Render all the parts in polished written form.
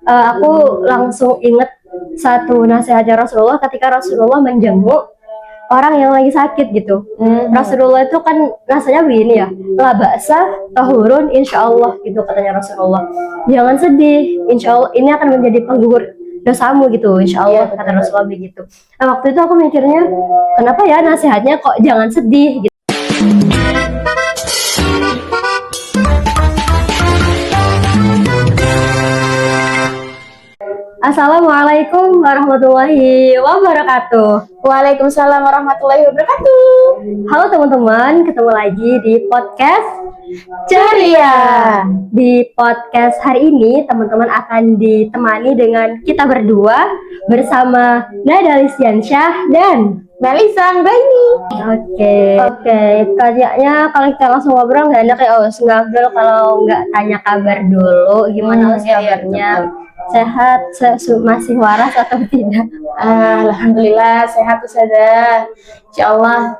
aku langsung inget satu nasihatnya Rasulullah ketika Rasulullah menjenguk orang yang lagi sakit gitu. Rasulullah itu kan rasanya begini ya, la ba'sa tahurun insyaallah gitu katanya Rasulullah. Jangan sedih, insyaallah ini akan menjadi penggugur dosamu gitu, insyaallah kata Rasulullah begitu. Nah waktu itu aku mikirnya, kenapa ya nasihatnya kok jangan sedih gitu. Assalamualaikum warahmatullahi wabarakatuh. Waalaikumsalam warahmatullahi wabarakatuh. Halo teman-teman, ketemu lagi di podcast Ceria. Di podcast hari ini teman-teman akan ditemani dengan kita berdua bersama Nada Listiansyah dan Melisa Anggraini. Oke. Kayaknya kalau kita langsung ngobrol nggak enak ya, nggak Abdul kalau nggak tanya kabar dulu. Gimana kabarnya? Sehat, masih waras atau tidak? Alhamdulillah sehat Ustazah. Insyaallah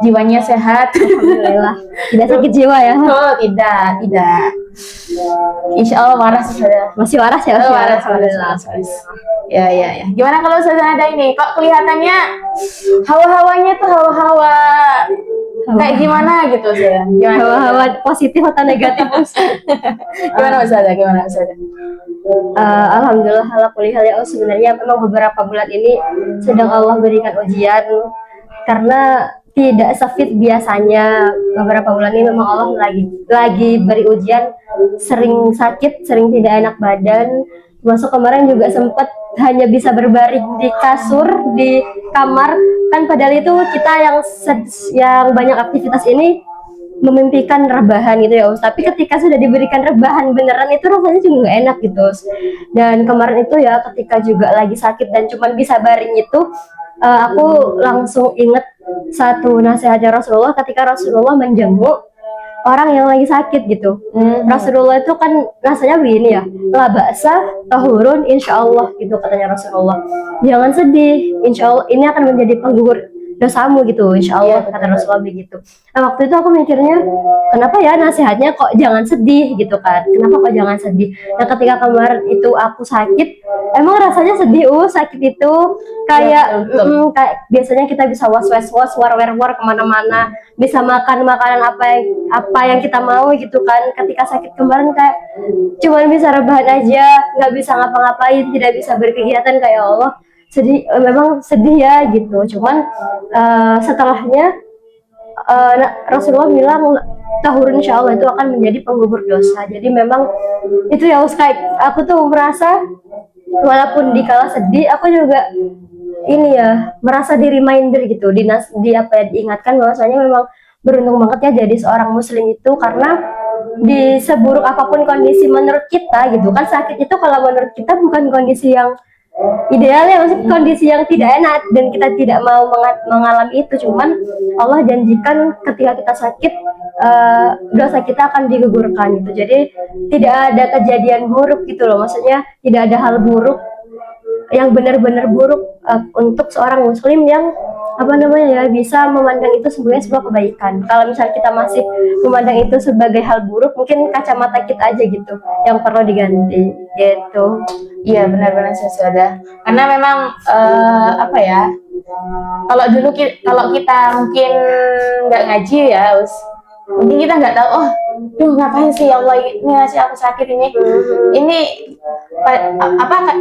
jiwanya sehat. Alhamdulillah. Tidak sakit jiwa ya? Oh, tidak. Insyaallah waras Ustazah. Masih waras ya? Waras. Ya. Gimana kalau Ustazah ada ini? Kok kelihatannya hawa-hawanya tuh hawa-hawa kayak gimana gitu Ustazah? Hawa-hawa positif atau negatif? Gimana Ustazah? Alhamdulillah ala kulli hal ya. Sebenarnya memang beberapa bulan ini sedang Allah berikan ujian karena tidak sefit biasanya. Beberapa bulan ini memang Allah lagi beri ujian, sering sakit, sering tidak enak badan. Masuk kemarin juga sempat hanya bisa berbaring di kasur di kamar, kan padahal itu kita yang banyak aktivitas ini memimpikan rebahan gitu ya Us. Tapi ketika sudah diberikan rebahan beneran itu rasanya juga nggak enak gitu Us. Dan kemarin itu ya ketika juga lagi sakit dan cuman bisa baring itu, aku langsung inget satu nasihatnya Rasulullah ketika Rasulullah menjenguk orang yang lagi sakit gitu. Rasulullah itu kan rasanya begini ya, la ba'sa tahurun insyaallah gitu katanya Rasulullah. Jangan sedih, insyaallah ini akan menjadi penggugur dosamu gitu, insyaallah kata Rasulullah begitu. Nah waktu itu aku mikirnya, kenapa ya nasihatnya kok jangan sedih gitu kan? Kenapa kok jangan sedih? Nah ketika kemarin itu aku sakit, emang rasanya sedih sakit itu kayak kayak biasanya kita bisa war kemana-mana, bisa makan makanan apa yang kita mau gitu kan. Ketika sakit kemarin kayak cuman bisa rebahan aja, nggak bisa ngapa-ngapain, tidak bisa berkegiatan, kayak Allah sedih, memang sedih ya gitu. Cuman setelahnya Rasulullah bilang tahurun insyaallah itu akan menjadi penggugur dosa. Jadi memang itu ya kayak aku tuh merasa walaupun dikala sedih aku juga ini ya merasa di reminder gitu, di apa ya, diingatkan bahwasanya memang beruntung banget ya jadi seorang muslim itu, karena di seburuk apapun kondisi menurut kita gitu kan, sakit itu kalau menurut kita bukan kondisi yang idealnya, maksudnya kondisi yang tidak enak dan kita tidak mau mengalami itu. Cuman Allah janjikan ketika kita sakit dosa kita akan digugurkan gitu. Jadi tidak ada kejadian buruk gitu loh, maksudnya tidak ada hal buruk yang benar-benar buruk untuk seorang muslim yang bisa memandang itu sebagai sebuah kebaikan. Kalau misalnya kita masih memandang itu sebagai hal buruk, mungkin kacamata kita aja gitu yang perlu diganti gitu. Iya benar-benar Ustazah. Karena memang kalau dulu kalau kita mungkin nggak ngaji ya mungkin kita nggak tahu, ngapain sih ya Allah ini ngasih aku sakit ini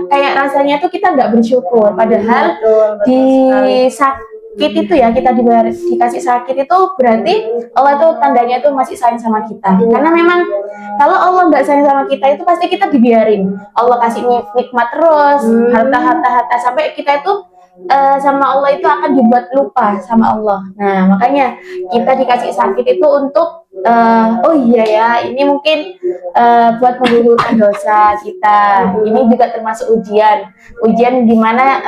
kayak rasanya tuh kita nggak bersyukur, padahal sakit itu ya, kita dikasih sakit itu berarti Allah tuh tandanya tuh masih sayang sama kita. Karena memang kalau Allah nggak sayang sama kita itu pasti kita dibiarin Allah kasih nikmat terus, harta sampai kita itu sama Allah itu akan dibuat lupa sama Allah. Nah makanya kita dikasih sakit itu untuk ini mungkin buat menggugurkan dosa kita. Ini juga termasuk ujian dimana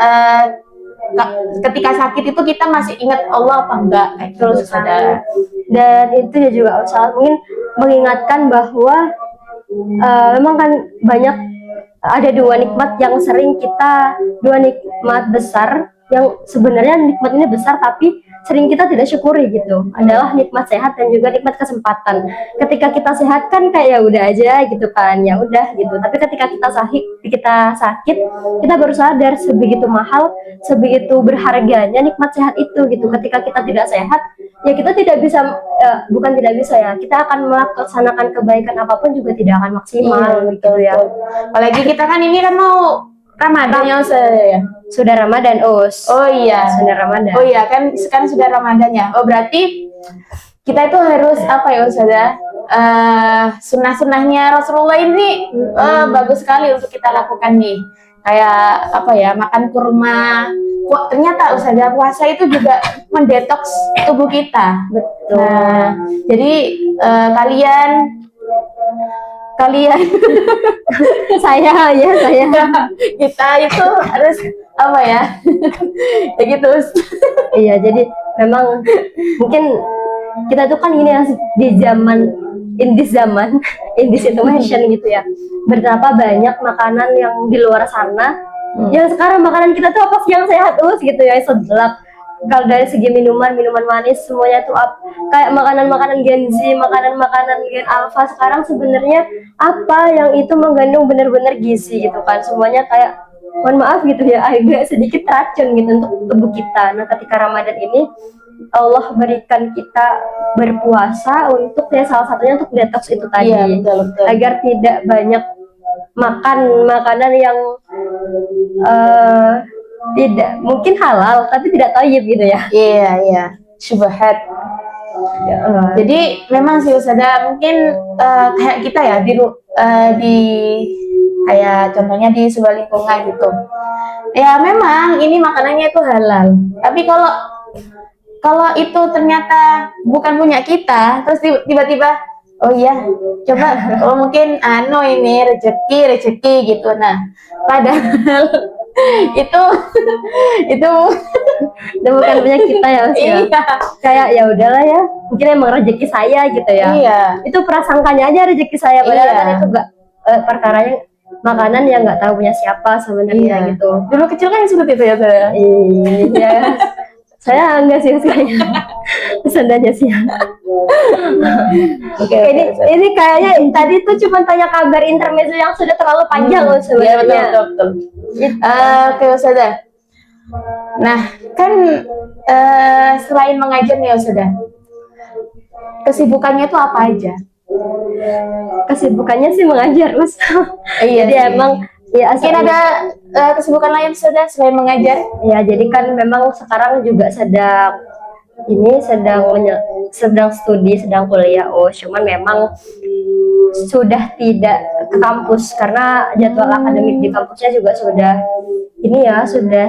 ketika sakit itu kita masih ingat Allah apa enggak, kayak terus sadar. Dan itu ya juga mungkin mengingatkan bahwa memang kan banyak ada dua nikmat besar yang sebenarnya nikmat ini besar tapi sering kita tidak syukuri gitu, adalah nikmat sehat dan juga nikmat kesempatan. Ketika kita sehat kan kayak ya udah aja gitu kan, ya udah gitu. Tapi ketika kita sakit, kita baru sadar sebegitu mahal, sebegitu berharganya nikmat sehat itu gitu. Ketika kita tidak sehat, ya kita tidak bisa, bukan tidak bisa ya, kita akan melaksanakan kebaikan apapun juga tidak akan maksimal gitu ya. Apalagi kita kan ini kan mau Ramadan ya Ustazah ya. Sudah Ramadan, Us. Oh iya. Sudah Ramadan. Oh iya kan sekarang sudah Ramadan ya. Oh berarti kita itu harus apa ya Ustazah? Sunnah-sunnahnya Rasulullah ini bagus sekali untuk kita lakukan nih. Kayak apa ya, makan kurma. Wah, ternyata Ustazah puasa itu juga mendetoks tubuh kita. Betul. Nah, jadi kalian saya kita itu harus apa ya? Ya gitu. Iya, jadi memang mungkin kita tuh kan ini ya, di zaman in this situation gitu ya, betapa banyak makanan yang di luar sana yang sekarang makanan kita tuh apa sih yang sehat gitu ya, seblak. Kalau dari segi minuman manis semuanya tuh kayak makanan Gen-Z, makanan Gen Alpha sekarang sebenarnya apa yang itu mengandung benar-benar gizi gitu kan, semuanya kayak mohon maaf gitu ya, agak sedikit racun gitu untuk tubuh kita. Nah ketika Ramadan ini Allah berikan kita berpuasa untuk ya salah satunya untuk detox itu tadi, iya, betul. agar tidak banyak makan makanan yang tidak mungkin halal tapi tidak thayyib gitu ya. Iya, syubhat. Jadi memang sih Ustazah mungkin kayak kita ya di kayak contohnya di sebuah lingkungan gitu. Ya memang ini makanannya itu halal. Tapi kalau itu ternyata bukan punya kita, terus tiba-tiba oh iya, coba mungkin ini rezeki gitu. Nah, padahal itu bukan punya kita ya Mas ya. Iya. Kayak ya udahlah ya, mungkin emang rezeki saya gitu ya. Iya. Itu prasangkanya aja rezeki saya, padahal Iya. kan itu enggak perkaranya makanan yang nggak tahu punya siapa sebenarnya gitu. Dulu kecil kan seperti itu ya saya. Iya. Saya enggak sih sebenarnya. Sendanya sih. Oke, ini kayaknya tadi tuh cuma tanya kabar intermezzo yang sudah terlalu panjang loh sebenarnya. Iya, betul. Oke, Ustazah. Nah, kan selain mengajar nih Ustazah, kesibukannya itu apa aja? Kesibukannya sih mengajar, Mas. Iya. Jadi emang ya mungkin ada kesibukan lain Ustazah selain mengajar? Ya, jadi kan memang sekarang juga sedang studi, sedang kuliah. Cuman memang sudah tidak ke kampus karena jadwal akademik di kampusnya juga sudah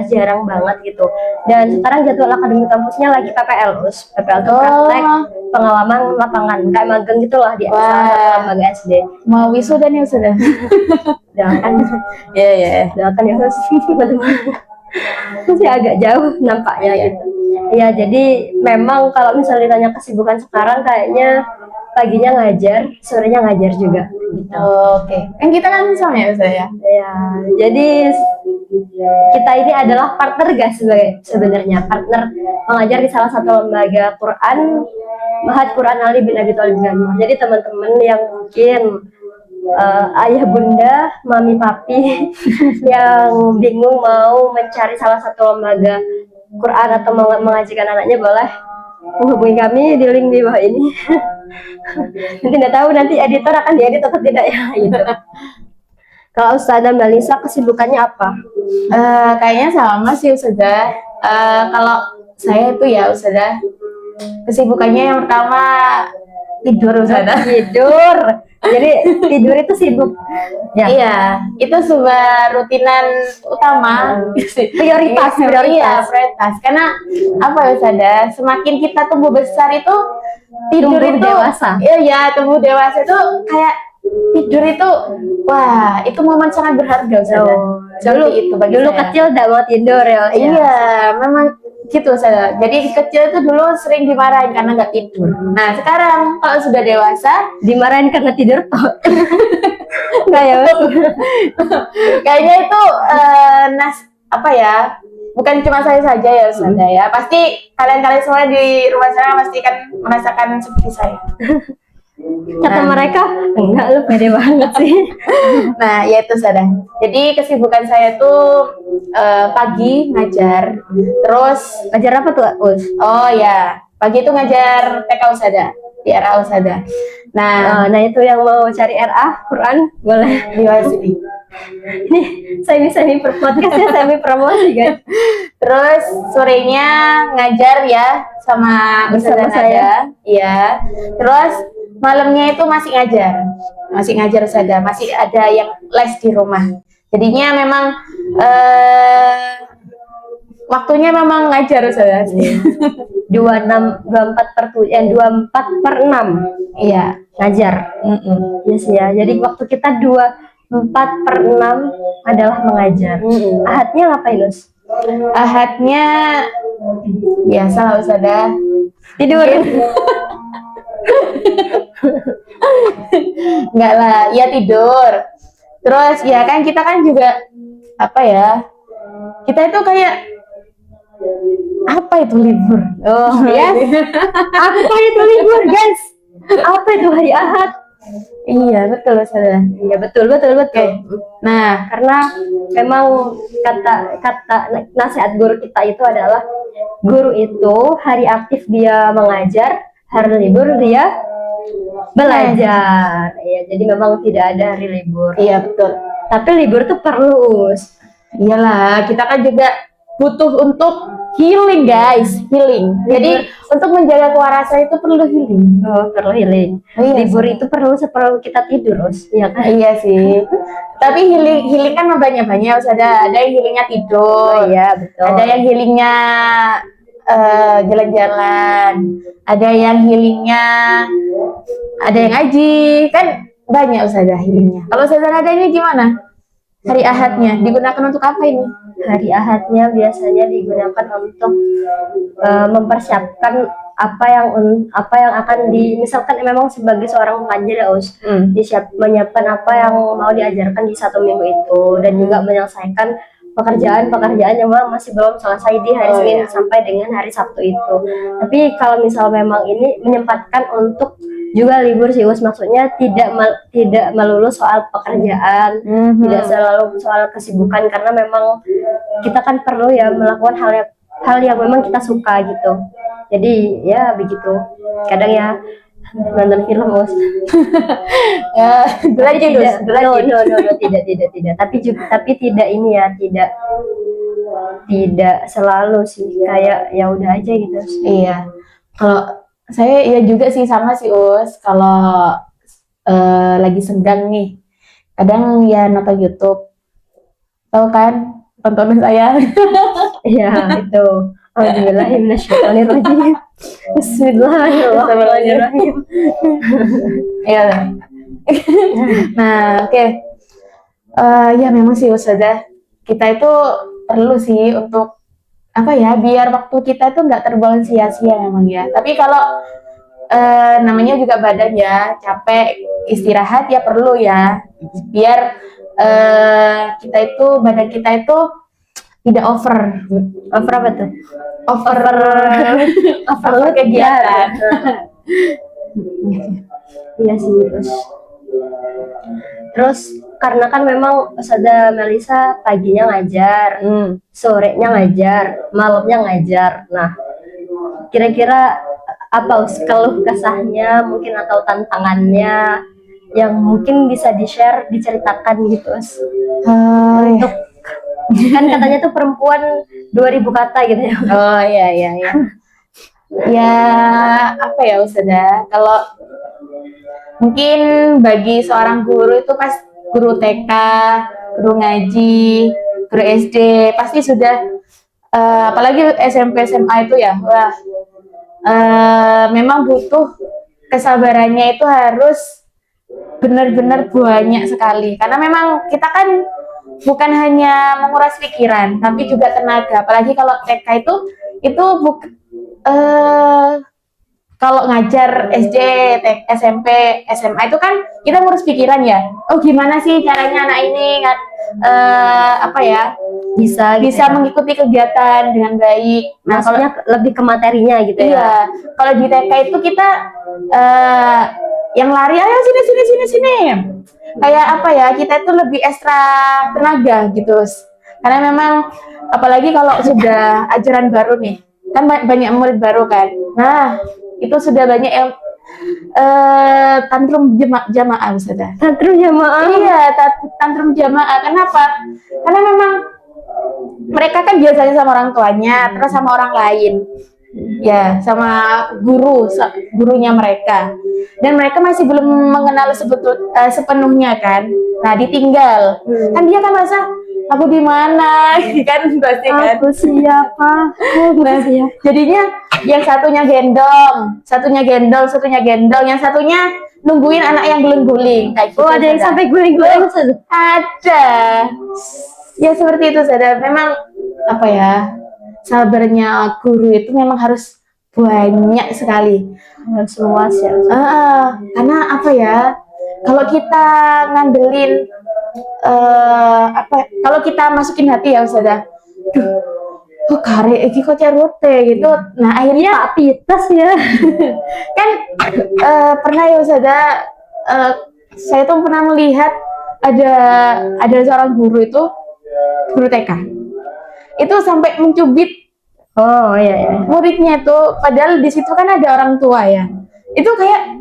jarang banget gitu. Dan sekarang jadwal akademik kampusnya lagi PPL itu praktek pengalaman lapangan, kayak magang gitulah di salah satu lembaga SD. Mau wisuda nih Ustazah? Doakan. Iya. Doakan ya Mas. Masih agak jauh nampaknya gitu. Ya, jadi memang kalau misalnya ditanya kesibukan sekarang kayaknya paginya ngajar, sorenya ngajar juga gitu. Oke. Kan kita kan sama ya saya. Ya, jadi kita ini adalah partner guys, sebenarnya partner mengajar di salah satu lembaga Quran, Mahat Quran Ali bin Abi Thalib Ganur. Jadi teman-teman yang mungkin ayah bunda, mami papi yang bingung mau mencari salah satu lembaga Quran atau mengajikan anaknya, boleh menghubungi kami di link di bawah ini. Nanti nggak tahu nanti editor akan diedit atau tidak ya gitu. Kalau Ustazah Mbak Lisa kesibukannya apa? Kayaknya sama sih Ustazah. Kalau saya itu ya Ustazah, kesibukannya yang pertama tidur Ustazah. Tidur. Jadi tidur itu sibuk. Ya. Iya, itu sebuah rutinan utama. Prioritas. Iya, prioritas. Karena apa ya Ustazah, semakin kita tumbuh besar itu tidur Tumbuh itu dewasa. Iya, tumbuh dewasa itu kayak tidur itu wah, itu momen sangat berharga Ustazah. Dulu itu bagi dulu saya. Kecil tidak mau tidur ya. Iya, memang gitu saya. Jadi kecil itu dulu sering dimarahin karena nggak tidur. Nah sekarang kalau sudah dewasa Dimarahin karena tidur toh. Enggak ya Mas? kayaknya itu apa ya, bukan cuma saya saja ya Ustazah ya. Pasti kalian-kalian semua di rumah sana pasti kan merasakan seperti saya. Kata mereka, enggak, lu pede banget sih. Nah, ya itu Ustazah. Jadi kesibukan saya tuh pagi ngajar, terus Ngajar apa tuh, Us? oh ya, pagi itu ngajar TK Ustazah, di RA Ustazah. Nah, Nah itu yang mau cari RA Quran boleh. di sini. Ini semi podcastnya semi promosi guys. Terus sorenya ngajar ya sama Bersama Ustazah saya. Nada. Iya. Terus malamnya itu masih ngajar Ustazah, masih ada yang les di rumah. Jadinya memang waktunya memang ngajar Ustazah. 24/6 Iya. ngajar. Yes ya. Jadi waktu kita 24/6 adalah mengajar. Ahadnya ngapain, Us? Ahadnya biasa lah Ustazah. Tidur. Enggak lah, ya tidur. Terus ya kan kita kan juga apa ya? Kita itu kayak apa itu libur? Oh, yes. Apa itu libur, guys? Apa itu hari Ahad? Iya, betul Ustazah. Iya, betul. Nah, Karena memang kata nasihat guru kita itu adalah guru itu hari aktif dia mengajar, hari libur dia belajar. Ya, jadi memang tidak ada hari libur. iya betul. Tapi libur tuh perlu, Us. Iyalah, kita kan juga butuh untuk healing guys, healing. Jadi untuk menjaga kewarasan itu perlu healing. Oh, perlu healing. Iya, Libur itu perlu seperlu kita tidur, Us. Iya kan? Iya sih. Tapi healing kan banyak-banyak Ustazah. Ada yang healingnya Oh, tidur. iya, betul. Ada yang healingnya jalan-jalan. Ada yang healingnya ada yang ngaji. Kan banyak Ustazah healingnya. Kalau Ustazah Nada ini gimana? Hari Ahadnya digunakan untuk apa ini? Hari Ahadnya biasanya digunakan untuk mempersiapkan apa yang akan misalkan memang sebagai seorang pengajar ya, Us, menyiapkan apa yang mau diajarkan di satu minggu itu, dan juga menyelesaikan pekerjaan yang memang masih belum selesai di hari Senin sampai dengan hari Sabtu itu. Tapi kalau misal memang ini menyempatkan untuk juga libur sih, Us, maksudnya tidak melulu soal pekerjaan, tidak selalu soal kesibukan, karena memang kita kan perlu ya melakukan hal yang memang kita suka gitu. Jadi ya begitu. Kadang ya nonton film, Us. Tidak. Tapi tidak ini ya, tidak selalu sih, kayak ya udah aja gitu. Iya. Kalau saya ya juga sih sama sih Us. Kalau lagi senggang nih, kadang ya nonton YouTube. Tahu kan tontonan saya? Iya, itu. Alhamdulillahirrahmanirrahim. Bismillahirrahmanirrahim. Iya. Nah, oke. Ya memang sih Ustazah, kita itu perlu sih untuk apa ya, biar waktu kita itu nggak terbuang sia-sia memang ya. Tapi kalau namanya juga badan ya capek, istirahat ya perlu ya, biar badan kita itu tidak over apa tuh? over kegiatan. Iya sih, terus karena kan memang Ustazah Melisa paginya ngajar, sorenya ngajar, malamnya ngajar. Nah, kira-kira apa keluh kesahnya mungkin atau tantangannya yang mungkin bisa di-share, diceritakan gitu, Us? Untuk kan katanya tuh perempuan 2000 kata gitu ya. Oh iya. Ya apa ya Ustazah, kalau mungkin bagi seorang guru itu pas guru TK, guru ngaji, guru SD pasti sudah apalagi SMP SMA itu ya, wah memang butuh kesabarannya itu harus benar-benar banyak sekali, karena memang kita kan bukan hanya menguras pikiran tapi juga tenaga. Apalagi kalau TK itu kalau ngajar SD, SMP, SMA itu kan kita ngurus pikiran ya. Oh gimana sih caranya anak ini bisa gitu bisa ya. mengikuti kegiatan dengan baik. Nah, kalau Maksudnya lebih ke materinya gitu ya. iya, kalau di TK itu kita yang lari, ayo sini sini sini sini. Kayak apa ya? Kita itu lebih ekstra tenaga gitu. Karena memang apalagi kalau sudah ajaran baru nih, kan banyak murid baru kan. Nah, itu sudah banyak yang tantrum jamaah sudah. Tantrum jamaah. Iya, tantrum jamaah. Kenapa? Karena memang mereka kan biasanya sama orang tuanya, terus sama orang lain, ya, sama gurunya mereka, dan mereka masih belum mengenal sepenuhnya kan. Nah, ditinggal, kan dia kan merasa aku di mana, kan pasti kan. Aku siapa? Nah, jadinya yang satunya gendong, yang satunya nungguin anak yang guling-guling kayak gitu. Oh, ada yang sampai guling-guling. Ada. Ya seperti itu saja. Memang apa ya, sabarnya guru itu memang harus banyak sekali, Harus luas ya. karena apa ya, kalau kita ngandelin kalau kita masukin hati ya Ustazah, duh kare iki kok cerute gitu. Nah akhirnya Pitas ya. kan pernah ya Ustazah, saya tuh pernah melihat ada seorang guru itu, guru TK itu sampai mencubit Oh iya. muridnya itu, padahal di situ kan ada orang tua ya. Itu kayak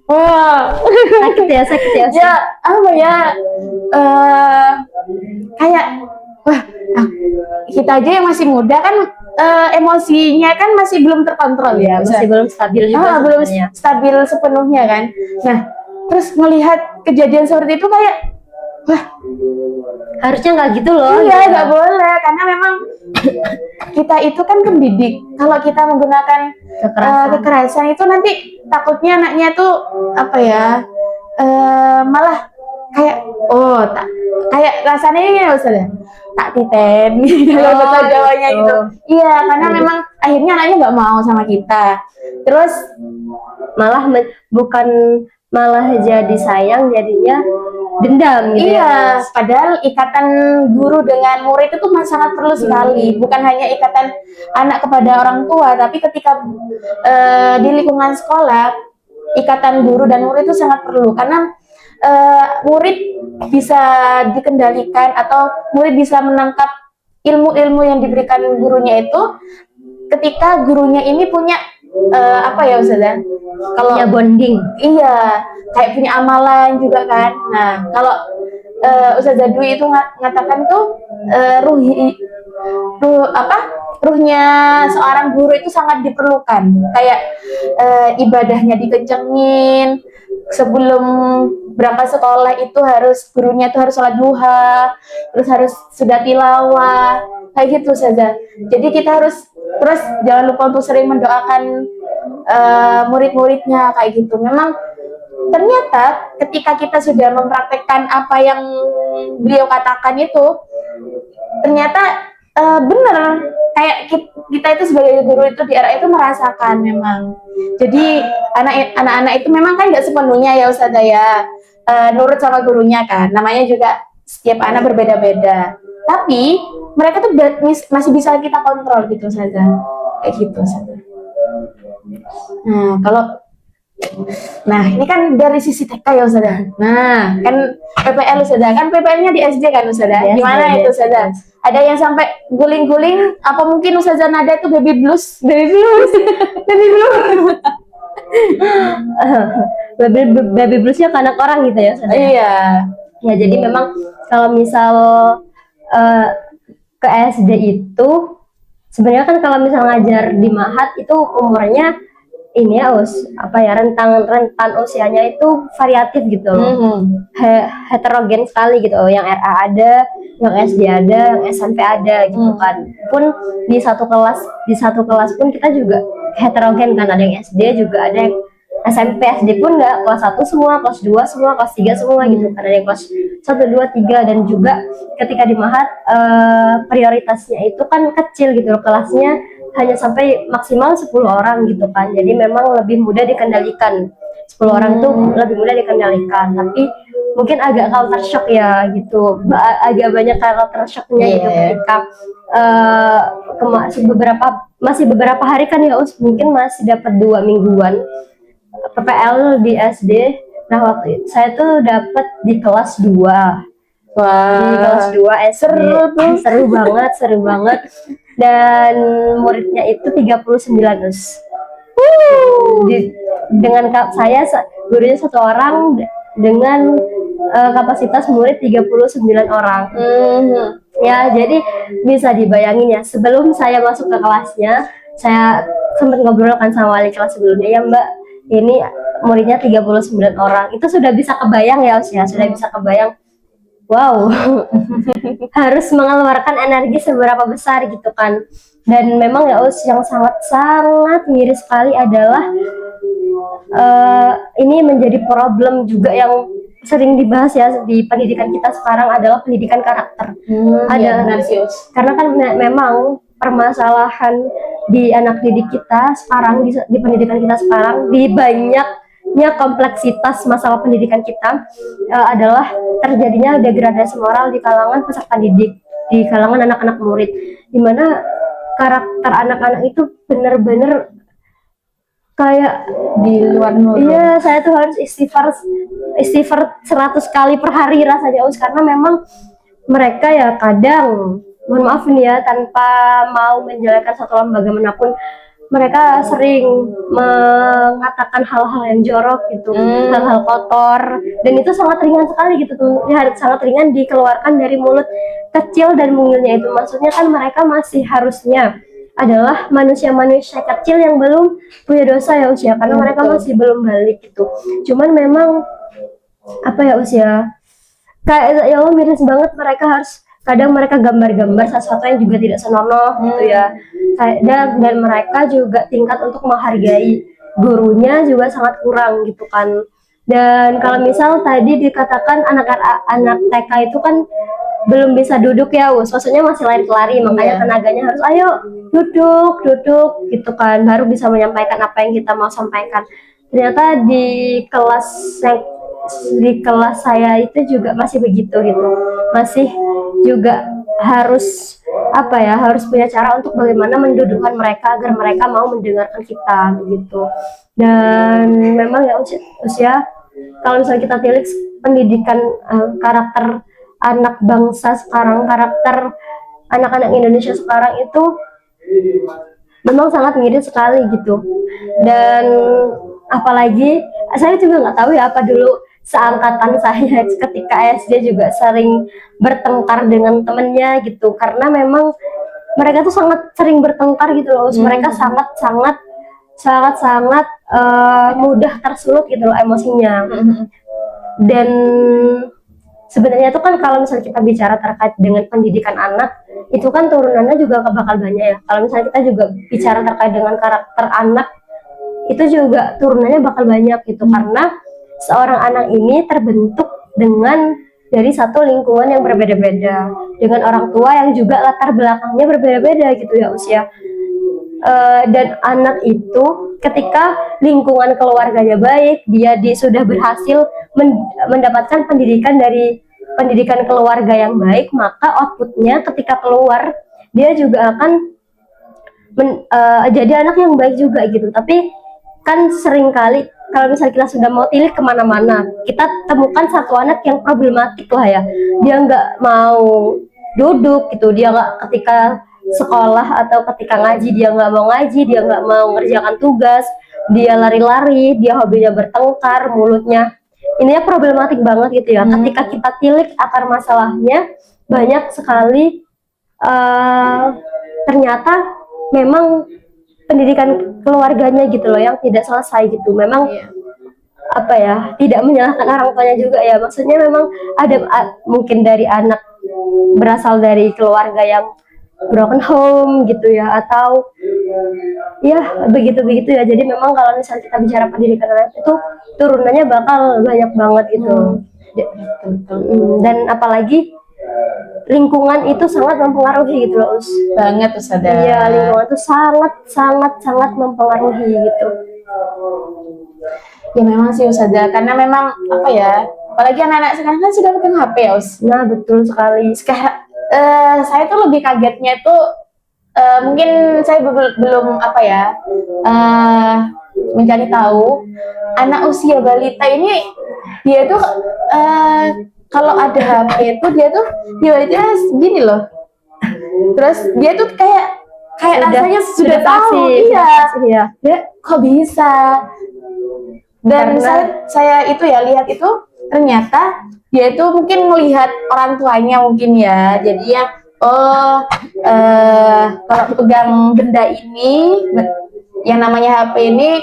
wah, Sakit ya. ya apa ya, kayak wah, kita aja yang masih muda kan emosinya kan masih belum terkontrol ya, Masih belum stabil juga. belum sebenarnya. stabil sepenuhnya kan. Nah, terus melihat kejadian seperti itu kayak wah, Harusnya nggak gitu loh. iya gitu. nggak boleh, karena memang kita itu kan pendidik. Kalau kita menggunakan kekerasan itu nanti takutnya anaknya tuh apa ya, malah kayak kayak rasanya ini ya Ustaz ya, tak titen kalau bahasa Jawanya gitu. Iya, karena memang akhirnya anaknya nggak mau sama kita, terus Malah bukan malah jadi sayang, jadinya dendam gitu. iya, padahal ikatan guru dengan murid itu sangat perlu sekali. Bukan hanya ikatan anak kepada orang tua, tapi ketika di lingkungan sekolah, ikatan guru dan murid itu sangat perlu. Karena murid bisa dikendalikan atau murid bisa menangkap ilmu-ilmu yang diberikan gurunya itu ketika gurunya ini punya apa ya Ustazah? Kalau Ya bonding. iya, kayak punya amalan juga kan. Nah, kalau Ustazah Dwi itu ngatakan tuh ruhnya seorang guru itu sangat diperlukan. Kayak ibadahnya dikencengin, sebelum berangkat sekolah itu gurunya itu harus sholat duha, terus harus sudah tilawah, kayak gitu saja. Jadi kita harus terus jangan lupa untuk sering mendoakan murid-muridnya kayak gitu. Memang ternyata ketika kita sudah mempraktekkan apa yang beliau katakan itu, ternyata benar, kayak kita itu sebagai guru itu di era itu merasakan memang. Jadi anak-anak itu memang kan nggak sepenuhnya ya Ustazah ya nurut sama gurunya kan. Namanya juga setiap anak berbeda-beda. Tapi mereka tuh masih bisa kita kontrol gitu Ustazah. Kayak gitu Ustazah. Nah, ini kan dari sisi TK ya Ustazah. Nah, kan PPL Ustazah, kan PPL-nya di SD kan Ustazah. Gimana itu Ustazah? Ada yang sampai guling-guling, apa mungkin Ustazah Nada itu baby blues? Baby bluesnya ke anak orang gitu ya. Iya. Ya jadi memang kalau misal ke SD itu sebenarnya kan kalau misal ngajar di Mahat itu umurnya ini ya rentan usianya itu variatif gitu loh. Heterogen sekali gitu. Yang RA ada, yang SD ada, yang SMP ada gitu kan. Pun di satu kelas pun kita juga heterogen kan, ada yang SD juga, ada yang SMP, SD pun enggak, kelas 1 semua, kelas 2 semua, kelas 3 semua gitu kan. Ada yang kelas 1, 2, 3, dan juga ketika di Mahat prioritasnya itu kan kecil gitu loh, kelasnya hanya sampai maksimal 10 orang gitu kan. Jadi memang lebih mudah dikendalikan. 10 orang tuh lebih mudah dikendalikan. Tapi mungkin agak culture shock ya gitu, agak banyak culture shocknya gitu ketika masih beberapa hari kan ya Us, mungkin masih dapat 2 mingguan PPL di SD. Nah waktu itu saya tuh dapat di kelas 2, di kelas 2 SD. Seru banget dan muridnya itu 39 Us. Dengan saya gurunya 1 orang dengan kapasitas murid 39 orang. Ya, jadi bisa dibayangin ya, sebelum saya masuk ke kelasnya, saya sempat ngobrol kan sama wali kelas sebelumnya, ya Mbak, ini muridnya 39 orang. Itu sudah bisa kebayang ya Us ya, sudah bisa kebayang. Wow, harus mengeluarkan energi seberapa besar gitu kan. Dan memang ya Us, yang sangat miris sekali adalah ini menjadi problem juga yang sering dibahas ya di pendidikan kita sekarang, adalah pendidikan karakter. Karena kan memang permasalahan di anak didik kita sekarang, di pendidikan kita sekarang, di banyaknya kompleksitas masalah pendidikan kita adalah terjadinya degradasi moral di kalangan peserta didik, di kalangan anak-anak murid, dimana karakter anak-anak itu benar-benar kayak di luar nurul. Iya, saya tuh harus istighfar 100 kali per hari rasanya Us, karena memang mereka ya kadang, mohon maaf nih ya, tanpa mau menjalankan satu lembaga manapun, mereka sering mengatakan hal-hal yang jorok gitu, hal-hal kotor, dan itu sangat ringan sekali gitu tuh, sangat ringan dikeluarkan dari mulut kecil dan mungilnya itu. Maksudnya kan mereka masih harusnya adalah manusia-manusia kecil yang belum punya dosa ya Usia, karena mereka masih belum balik gitu. Cuman memang apa ya Usia, kayak ya Allah, miris banget, mereka harus kadang mereka gambar-gambar sesuatu yang juga tidak senonoh gitu ya. Dan mereka juga tingkat untuk menghargai gurunya juga sangat kurang gitu kan. Dan kalau misal tadi dikatakan anak TK itu kan belum bisa duduk ya Us, maksudnya masih lari-lari, makanya tenaganya harus ayo duduk gitu kan, baru bisa menyampaikan apa yang kita mau sampaikan. Ternyata di kelas saya itu juga masih begitu gitu, masih juga harus harus punya cara untuk bagaimana mendudukkan mereka agar mereka mau mendengarkan kita begitu. Dan memang ya usia kalau misalnya kita tilik pendidikan karakter anak bangsa sekarang, karakter anak-anak Indonesia sekarang itu memang sangat miris sekali gitu. Dan apalagi saya juga nggak tahu ya apa dulu seangkatan saya ketika SD juga sering bertengkar dengan temennya gitu, karena memang mereka tuh sangat sering bertengkar gitu loh. Mereka sangat mudah tersulut gitu loh emosinya. Dan sebenarnya itu kan kalau misalnya kita bicara terkait dengan pendidikan anak, itu kan turunannya juga bakal banyak ya. Kalau misalnya kita juga bicara terkait dengan karakter anak, itu juga turunannya bakal banyak gitu, karena seorang anak ini terbentuk dari satu lingkungan yang berbeda-beda, dengan orang tua yang juga latar belakangnya berbeda-beda gitu ya Usia. Dan anak itu ketika lingkungan keluarganya baik, dia sudah berhasil mendapatkan pendidikan dari pendidikan keluarga yang baik, maka outputnya ketika keluar dia juga akan jadi anak yang baik juga gitu. Tapi kan seringkali kalau misalnya kita sudah mau tilik kemana-mana, kita temukan satu anak yang problematik lah ya, dia nggak mau duduk gitu, dia nggak ketika sekolah atau ketika ngaji dia nggak mau ngaji, dia nggak mau ngerjakan tugas, dia lari-lari, dia hobinya bertengkar, mulutnya ininya problematik banget gitu ya. Ketika kita tilik akar masalahnya, banyak sekali ternyata memang pendidikan keluarganya gitu loh yang tidak selesai gitu. Memang tidak menyalahkan orang tuanya juga ya, maksudnya memang ada mungkin dari anak berasal dari keluarga yang broken home gitu ya, atau ya begitu ya. Jadi memang kalau misalnya kita bicara pendidikan anak itu turunannya bakal banyak banget gitu. Dan apalagi lingkungan itu sangat mempengaruhi gitu loh Us. Banget Ustazah. Iya, lingkungan itu sangat mempengaruhi gitu. Ya memang sih Ustazah, karena memang Apalagi anak-anak sekarang kan sudah pegang HP ya, Us. Nah, betul sekali. Sekarang saya tuh lebih kagetnya itu mungkin saya belum apa ya mencari tahu anak usia balita ini dia tuh kalau ada HP itu dia tuh aja gini loh. Terus dia tuh kayak rasanya sudah tahu, iya. Ya. Dia kok bisa? Dan Karena saya itu ya lihat itu ternyata dia itu mungkin melihat orang tuanya mungkin ya. Jadi ya kalau pegang benda ini yang namanya HP ini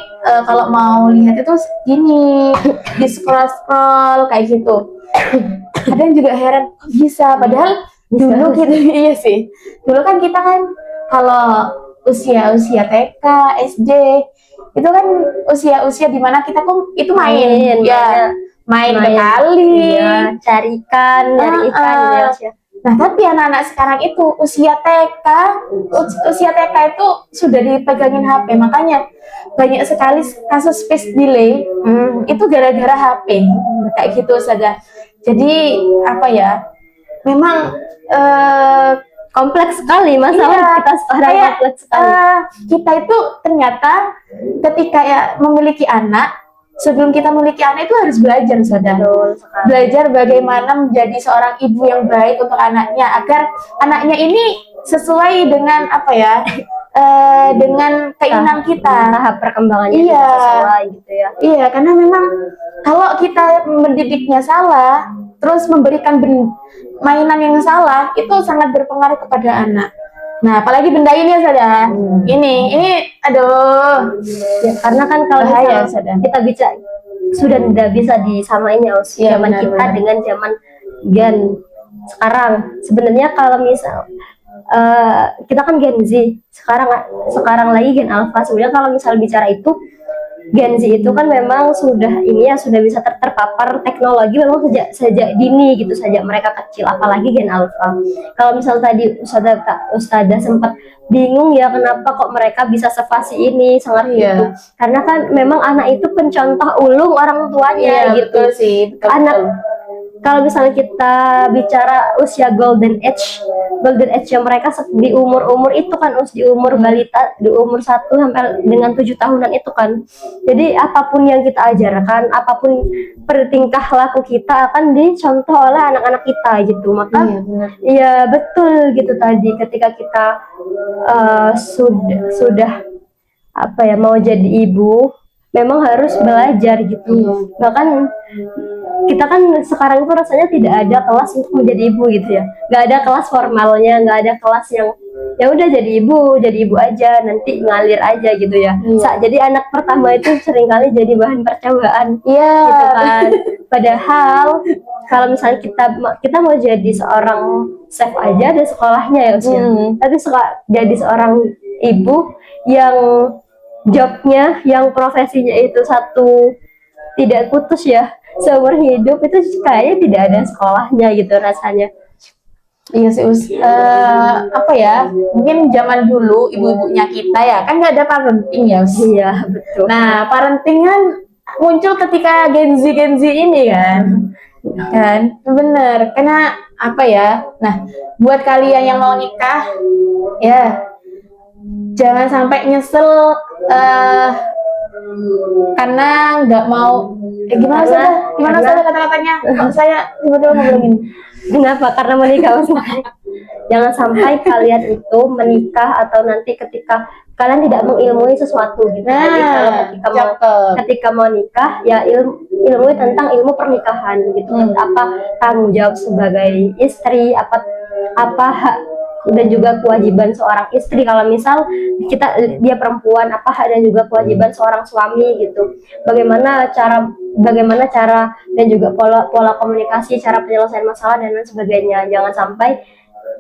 kalau mau lihat itu gini di scroll kayak gitu. Ada yang juga heran kok bisa, padahal dulu kita iya sih. Dulu kan kita kan kalau usia TK, SD itu kan usia dimana kita kok itu main ya main kali ya, cari ikan, nyari ikan gitu ya, Mas, ya. Nah, tapi anak-anak sekarang itu usia TK itu sudah dipegangin HP, makanya banyak sekali kasus speech delay itu gara-gara HP kayak gitu saja. Jadi apa ya? Memang kompleks sekali masalah kita sekarang, kompleks sekali. Kita itu ternyata ketika ya memiliki anak, sebelum kita memiliki anak itu harus belajar, saudara. Belajar bagaimana menjadi seorang ibu yang baik untuk anaknya agar anaknya ini sesuai dengan apa ya? Dengan keinginan kita, tahap perkembangannya sesuai gitu ya. Iya, karena memang kalau kita mendidiknya salah, terus memberikan mainan yang salah, itu sangat berpengaruh kepada anak. Nah, apalagi benda ini ya, saudara. Ini aduh. Ya, karena kan kalau kita bicara sudah tidak bisa disamain ya, zaman kita dengan zaman Gen sekarang. Sebenarnya kalau misal kita kan Gen Z, sekarang lagi Gen Alpha. Sebenarnya kalau misal bicara itu Gen Z itu kan memang sudah bisa terpapar teknologi memang sejak dini gitu, sejak mereka kecil, apalagi Gen Alpha. Kalau misal tadi Ustazah sempat bingung ya kenapa kok mereka bisa sefasih ini sangat gitu. Karena kan memang anak itu pencontoh ulung orang tuanya gitu. Betul sih, anak kalau misalnya kita bicara usia golden age yang mereka di umur itu kan di umur balita, di umur 1 sampai dengan 7 tahunan itu kan. Jadi apapun yang kita ajarkan, apapun pertingkah laku kita akan dicontoh oleh anak-anak kita gitu. Maka iya betul gitu tadi, ketika kita sudah apa ya mau jadi ibu, memang harus belajar gitu. Bahkan kita kan sekarang itu rasanya tidak ada kelas untuk menjadi ibu gitu ya, nggak ada kelas formalnya, nggak ada kelas yang ya udah jadi ibu aja, nanti ngalir aja gitu ya. Jadi anak pertama itu seringkali jadi bahan percobaan gitu kan. Padahal kalau misalnya kita mau jadi seorang chef aja ada sekolahnya ya usia, tapi jadi seorang ibu yang jobnya, yang profesinya itu satu tidak putus ya seumur hidup, itu kayaknya tidak ada sekolahnya gitu rasanya. Iya sih, apa ya, mungkin zaman dulu ibu-ibunya kita ya kan nggak ada parenting ya, Iya betul. Nah, parenting kan muncul ketika Gen Z ini kan bener, karena apa ya, nah buat kalian yang mau nikah ya jangan sampai nyesel karena nggak mau gimana saja kata-katanya. Saya tiba-tiba ngomongin kenapa? Karena menikah jangan sampai kalian itu menikah atau nanti ketika kalian tidak mengilmui sesuatu gitu. Ketika mau nikah ya ilmu tentang ilmu pernikahan gitu. Apa tanggung jawab sebagai istri, apa hak dan juga kewajiban seorang istri. Kalau misal dia perempuan, apa hak dan juga kewajiban seorang suami gitu. Bagaimana cara dan juga pola komunikasi, cara penyelesaian masalah dan lain sebagainya. Jangan sampai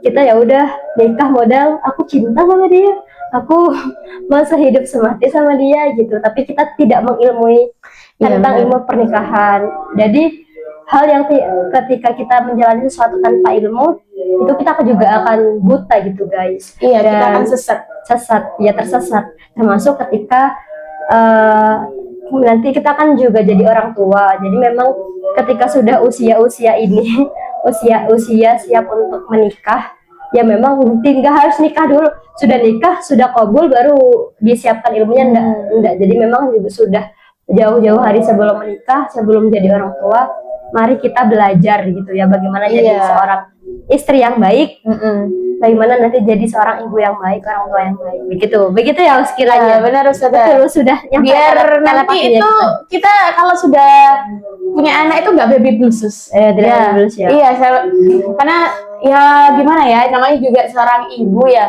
kita ya udah nikah modal aku cinta sama dia, aku mau sehidup semati sama dia gitu, tapi kita tidak mengilmui tentang ilmu pernikahan. Jadi hal yang ketika kita menjalani sesuatu tanpa ilmu itu kita juga akan buta gitu guys. Dan kita akan tersesat, termasuk ketika nanti kita kan juga jadi orang tua. Jadi memang ketika sudah usia-usia ini, usia-usia siap untuk menikah, ya memang tinggal harus nikah dulu. Sudah nikah, sudah kabul, baru disiapkan ilmunya. Enggak. Jadi memang juga sudah jauh-jauh hari sebelum menikah, sebelum jadi orang tua, mari kita belajar gitu ya, bagaimana jadi seorang istri yang baik, bagaimana nanti jadi seorang ibu yang baik, orang tua yang baik, begitu ya sekiranya. Benar Ustazah. Betul, sudah Biar nanti itu kita kalau sudah punya anak itu nggak baby blues. Tidak blues ya. Iya, karena ya gimana ya, namanya juga seorang ibu ya.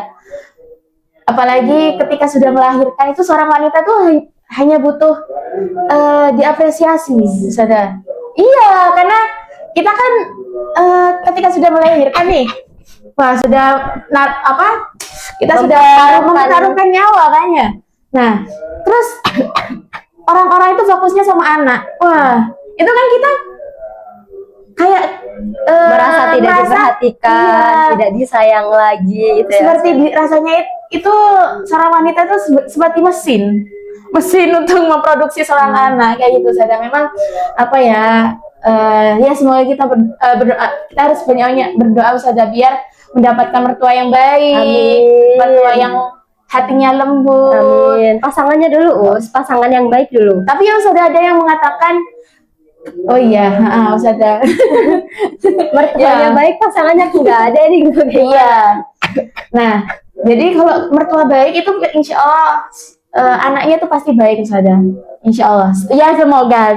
Apalagi ketika sudah melahirkan itu seorang wanita tuh hanya butuh diapresiasi, Ustazah. Iya, karena kita kan ketika sudah melahirkan nih, wah sudah kita sudah mempertaruhkan nyawa kan ya. Nah, terus orang-orang itu fokusnya sama anak. Wah, itu kan kita kayak merasa tidak diperhatikan, tidak disayang lagi gitu ya. Seperti rasanya itu seorang wanita itu seperti mesin untuk memproduksi seorang anak kayak gitu saja. Memang apa ya, ya semoga kita berdoa, kita harus banyak berdoa saja biar mendapatkan mertua yang baik. Amin. Mertua yang hatinya lembut. Amin. Pasangannya dulu, pasangan yang baik dulu. Tapi yang sudah ada yang mengatakan, oh iya, Ustazah. Mertuanya baik, pasangannya enggak ada nih gitu. Iya. Nah, jadi kalau mertua baik itu insya Allah anaknya tuh pasti baik Ustazah. Insya Allah. Ya semoga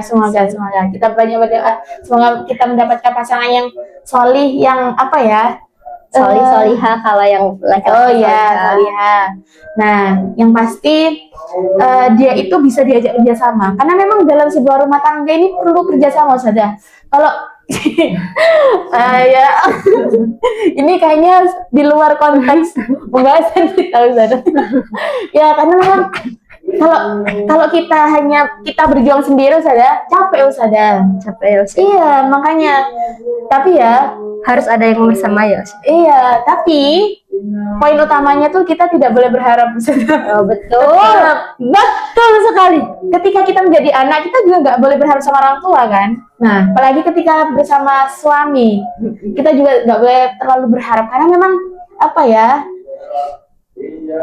kita banyak berdoa. Semoga kita mendapatkan pasangan yang solih, yang apa ya? Solihah kalau yang laki-laki. Oh iya, solihah. Nah, yang pasti dia itu bisa diajak kerjasama. Karena memang dalam sebuah rumah tangga ini perlu kerjasama saja. Kalau ya ini kayaknya di luar konteks pembahasan kita Ustazah. Ya karena memang kalau kita berjuang sendiri Ustazah, capek Ustazah. Iya, makanya. Tapi ya harus ada yang bersama ya. Iya, tapi poin utamanya tuh kita tidak boleh berharap. Oh, betul sekali. Ketika kita menjadi anak, kita juga nggak boleh berharap sama orang tua kan. Nah, apalagi ketika bersama suami, kita juga nggak boleh terlalu berharap karena memang apa ya,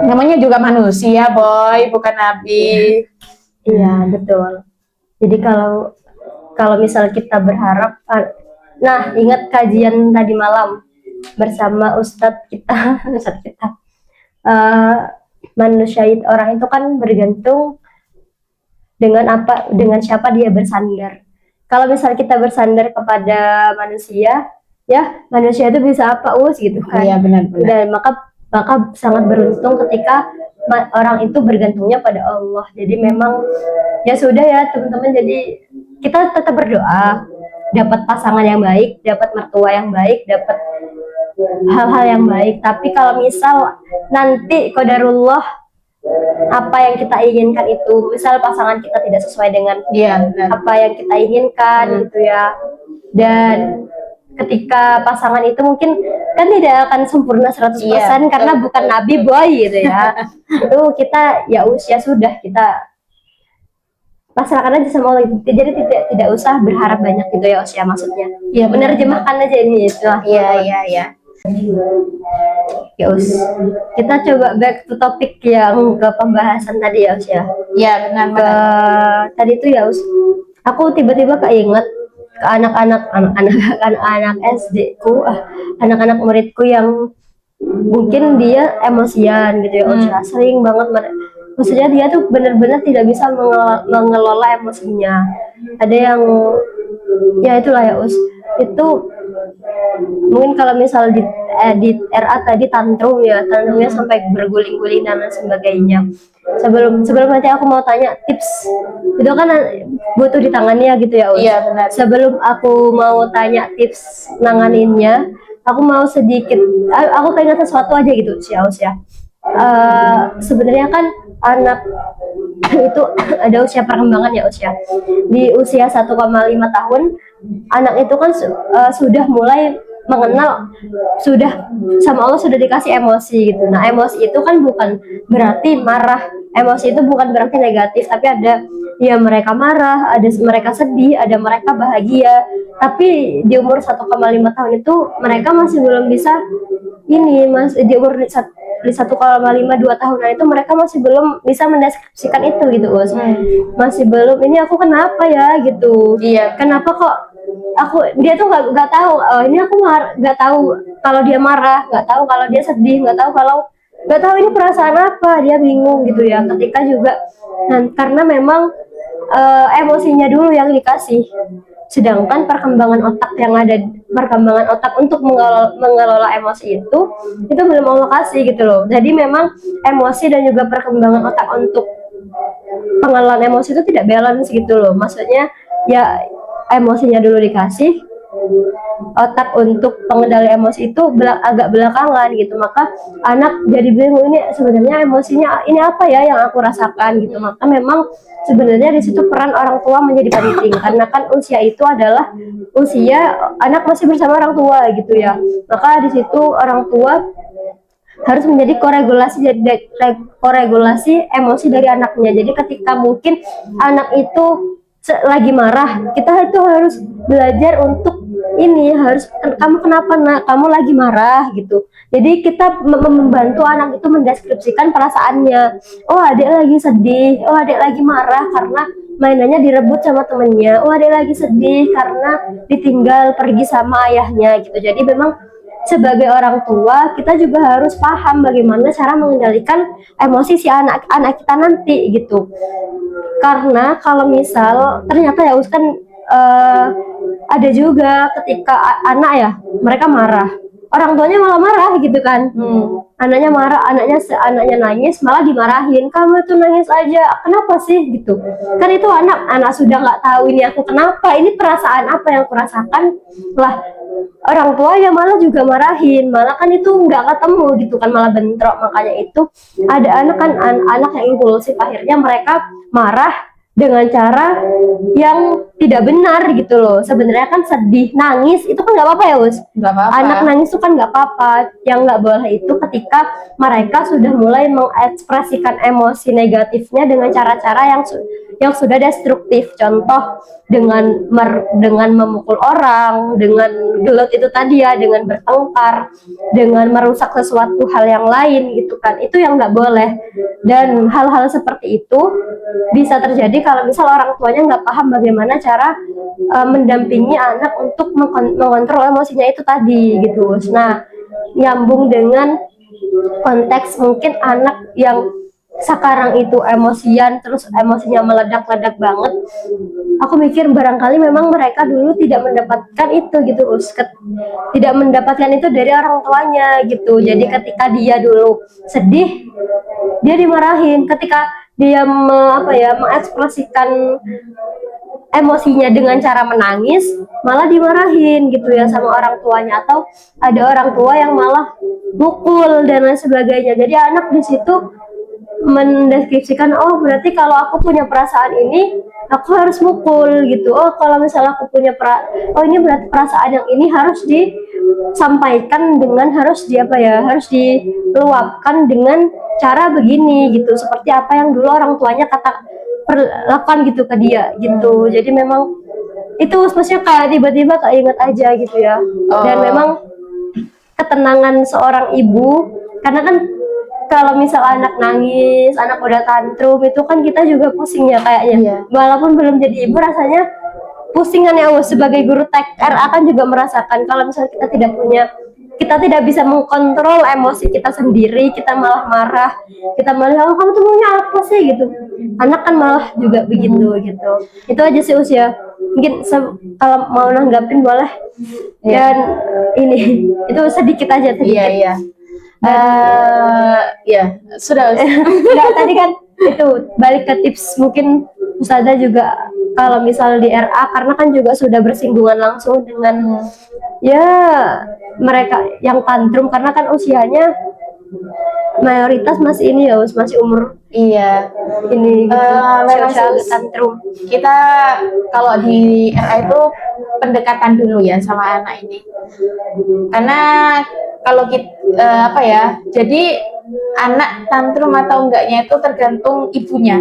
namanya juga manusia, boy, bukan nabi. Iya, betul. Jadi kalau misal kita berharap, nah ingat kajian tadi malam bersama Ustadz kita, manusia orang itu kan bergantung dengan siapa dia bersandar. Kalau misal kita bersandar kepada manusia, ya manusia itu bisa apa gitu kan? Iya benar. Dan maka sangat beruntung ketika orang itu bergantungnya pada Allah. Jadi memang ya sudah ya teman-teman. Jadi kita tetap berdoa, dapat pasangan yang baik, dapat mertua yang baik, dapat hal-hal yang baik. Tapi kalau misal nanti qadarullah apa yang kita inginkan itu, misal pasangan kita tidak sesuai dengan apa yang kita inginkan gitu ya, dan ketika pasangan itu mungkin kan tidak akan sempurna 100% karena bukan nabi boy gitu ya. Itu kita ya usia sudah kita pasrahkan aja sama Allah. Jadi tidak usah berharap banyak gitu ya usia maksudnya. Iya, menerjemahkan aja ini itu. Iya. Ya kita coba back to topik yang ke pembahasan tadi ya usia. Iya benar. Tadi itu ya aku tiba-tiba keinget ke anak-anak SD ku, anak-anak muridku yang mungkin dia emosian gitu ya, sering banget maksudnya dia tuh benar-benar tidak bisa mengelola emosinya. Ada yang ya itulah ya itu mungkin kalau misal di RA tadi tantrumnya sampai berguling-guling dan sebagainya. Sebelum nanti aku mau tanya tips itu kan butuh ditangani ya gitu ya Iya benar. Sebelum aku mau tanya tips nanganinnya, aku mau sedikit aku pengen sesuatu aja gitu sih Aus ya. Sebenarnya kan anak itu ada usia perkembangan ya usia. Di usia 1,5 tahun anak itu kan sudah mulai mengenal, sudah sama Allah sudah dikasih emosi gitu. Nah emosi itu kan bukan berarti marah, emosi itu bukan berarti negatif, tapi ada ya mereka marah, ada mereka sedih, ada mereka bahagia. Tapi di umur 1,5 tahun itu mereka masih belum bisa ini mas, di umur 1,5 2 tahunan itu mereka masih belum bisa mendeskripsikan itu gitu Us. Masih belum, ini aku kenapa ya gitu. Iya. Kenapa kok dia tuh nggak tahu, oh, ini aku nggak tahu kalau dia marah, nggak tahu kalau dia sedih, nggak tahu ini perasaan apa, dia bingung gitu ya. Ketika juga karena memang emosinya dulu yang dikasih, sedangkan perkembangan otak untuk mengelola emosi itu belum Allah kasih gitu loh. Jadi memang emosi dan juga perkembangan otak untuk pengelolaan emosi itu tidak balance gitu loh. Maksudnya ya emosinya dulu dikasih, otak untuk pengendali emosi itu agak belakangan gitu. Maka anak jadi bingung, ini sebenarnya emosinya ini apa ya yang aku rasakan gitu. Maka memang sebenarnya di situ peran orang tua menjadi penting, karena kan usia itu adalah usia anak masih bersama orang tua gitu ya. Maka di situ orang tua harus menjadi koregulasi emosi dari anaknya. Jadi ketika mungkin anak itu lagi marah, kita itu harus belajar untuk kamu kenapa nak, kamu lagi marah gitu. Jadi kita membantu anak itu mendeskripsikan perasaannya. Oh adik lagi sedih, oh adik lagi marah karena mainannya direbut sama temennya, oh adik lagi sedih karena ditinggal pergi sama ayahnya gitu. Jadi memang sebagai orang tua kita juga harus paham bagaimana cara mengendalikan emosi si anak kita nanti gitu. Karena kalau misal ternyata ya kan ada juga ketika anak ya mereka marah, orang tuanya malah marah gitu kan. Anaknya marah, anaknya nangis malah dimarahin, kamu tuh nangis aja kenapa sih gitu kan. Itu anak sudah nggak tahu ini aku kenapa, ini perasaan apa yang aku rasakan lah. Orang tua ya malah juga marahin, malah kan itu nggak ketemu gitu kan, malah bentrok. Makanya itu ada anak yang impulsif, akhirnya mereka marah dengan cara yang tidak benar gitu loh. Sebenarnya kan sedih, nangis itu kan nggak apa-apa ya Us. Nggak apa-apa. Anak nangis itu kan nggak apa-apa. Yang nggak boleh itu ketika mereka sudah mulai mengekspresikan emosi negatifnya dengan cara-cara yang sudah destruktif. Contoh dengan memukul orang, dengan gelut itu tadi ya, dengan bertengkar, dengan merusak sesuatu hal yang lain gitu kan. Itu yang nggak boleh. Dan hal-hal seperti itu bisa terjadi kalau misal orang tuanya nggak paham bagaimana cara mendampingi anak untuk mengontrol emosinya itu tadi gitu. Nah, nyambung dengan konteks mungkin anak yang sekarang itu emosian, terus emosinya meledak-ledak banget. Aku mikir barangkali memang mereka dulu tidak mendapatkan itu gitu, tidak mendapatkan itu dari orang tuanya gitu. Jadi ketika dia dulu sedih, dia dimarahin. Ketika dia mengekspresikan emosinya dengan cara menangis, malah dimarahin gitu ya sama orang tuanya, atau ada orang tua yang malah mukul dan lain sebagainya. Jadi anak di situ mendeskripsikan, oh berarti kalau aku punya perasaan ini aku harus mukul gitu. Oh kalau misalnya aku punya oh ini berarti perasaan yang ini harus disampaikan dengan harus diluapkan dengan cara begini gitu, seperti apa yang dulu orang tuanya lakukan gitu ke dia gitu. Jadi memang itu maksudnya kayak tiba-tiba keinget aja gitu ya. Dan memang ketenangan seorang ibu, karena kan kalau misal anak nangis, anak udah tantrum, itu kan kita juga pusing ya kayaknya. Walaupun belum jadi ibu rasanya pusingan ya. Sebagai guru TK akan juga merasakan kalau misalnya kita tidak bisa mengkontrol emosi kita sendiri, kita malah marah, kita malah, oh kamu tuh maunya apa sih gitu. Anak kan malah juga begitu gitu. Itu aja sih usia. Mungkin kalau mau nanggapin boleh. Dan ini itu sedikit aja tadi. Iya. Ya sudah. Enggak, tadi kan itu balik ke tips, mungkin Ustazah juga kalau misal di RA, karena kan juga sudah bersinggungan langsung dengan ya mereka yang tantrum, karena kan usianya mayoritas masih ini ya, masih umur ini memang tantrum. Kita kalau di RA itu pendekatan dulu ya sama anak ini, karena kalau kita jadi anak tantrum atau enggaknya itu tergantung ibunya.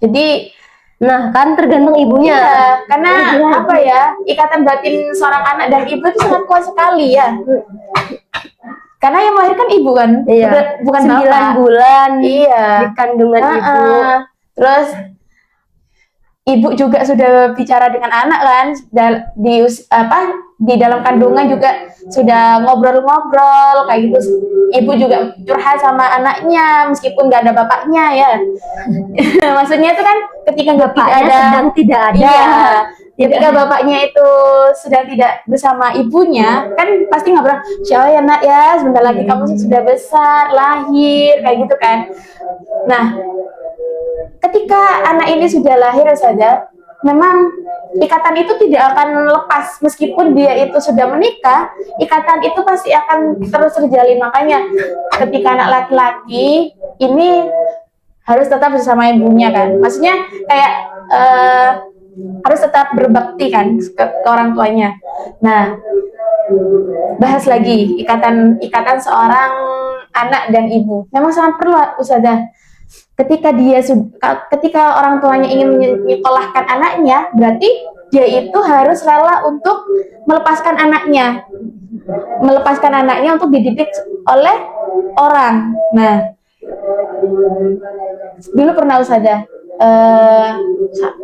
Jadi Nah, kan tergantung ibunya. Iya, karena apa ya, ikatan batin seorang anak dan ibu itu sangat kuat sekali ya. Karena yang melahirkan ibu kan, Iya. bukan 9 bapak. bulan Iya. di kandungan ibu. Terus ibu juga sudah bicara dengan anak kan, di dalam kandungan juga sudah ngobrol-ngobrol kayak gitu. Ibu juga curhat sama anaknya meskipun nggak ada bapaknya ya. Maksudnya itu kan ketika nggak Bapaknya ada, sedang tidak ada. iya, ketika bapaknya itu sedang tidak bersama ibunya, kan pasti ngobrol, "Siapa ya nak ya, sebentar lagi kamu sudah besar, lahir," kayak gitu kan. Nah, ketika anak ini sudah lahir saja, memang ikatan itu tidak akan lepas meskipun dia itu sudah menikah, ikatan itu pasti akan terus terjalin. Makanya ketika anak laki-laki ini harus tetap bersama ibunya kan, maksudnya kayak harus tetap berbakti kan ke orang tuanya. Nah, bahas lagi ikatan seorang anak dan ibu memang sangat perlu Ustazah. Ketika orang tuanya ingin menyekolahkan anaknya, berarti dia itu harus rela untuk melepaskan anaknya untuk dididik oleh orang. Nah, dulu pernah Ustazah,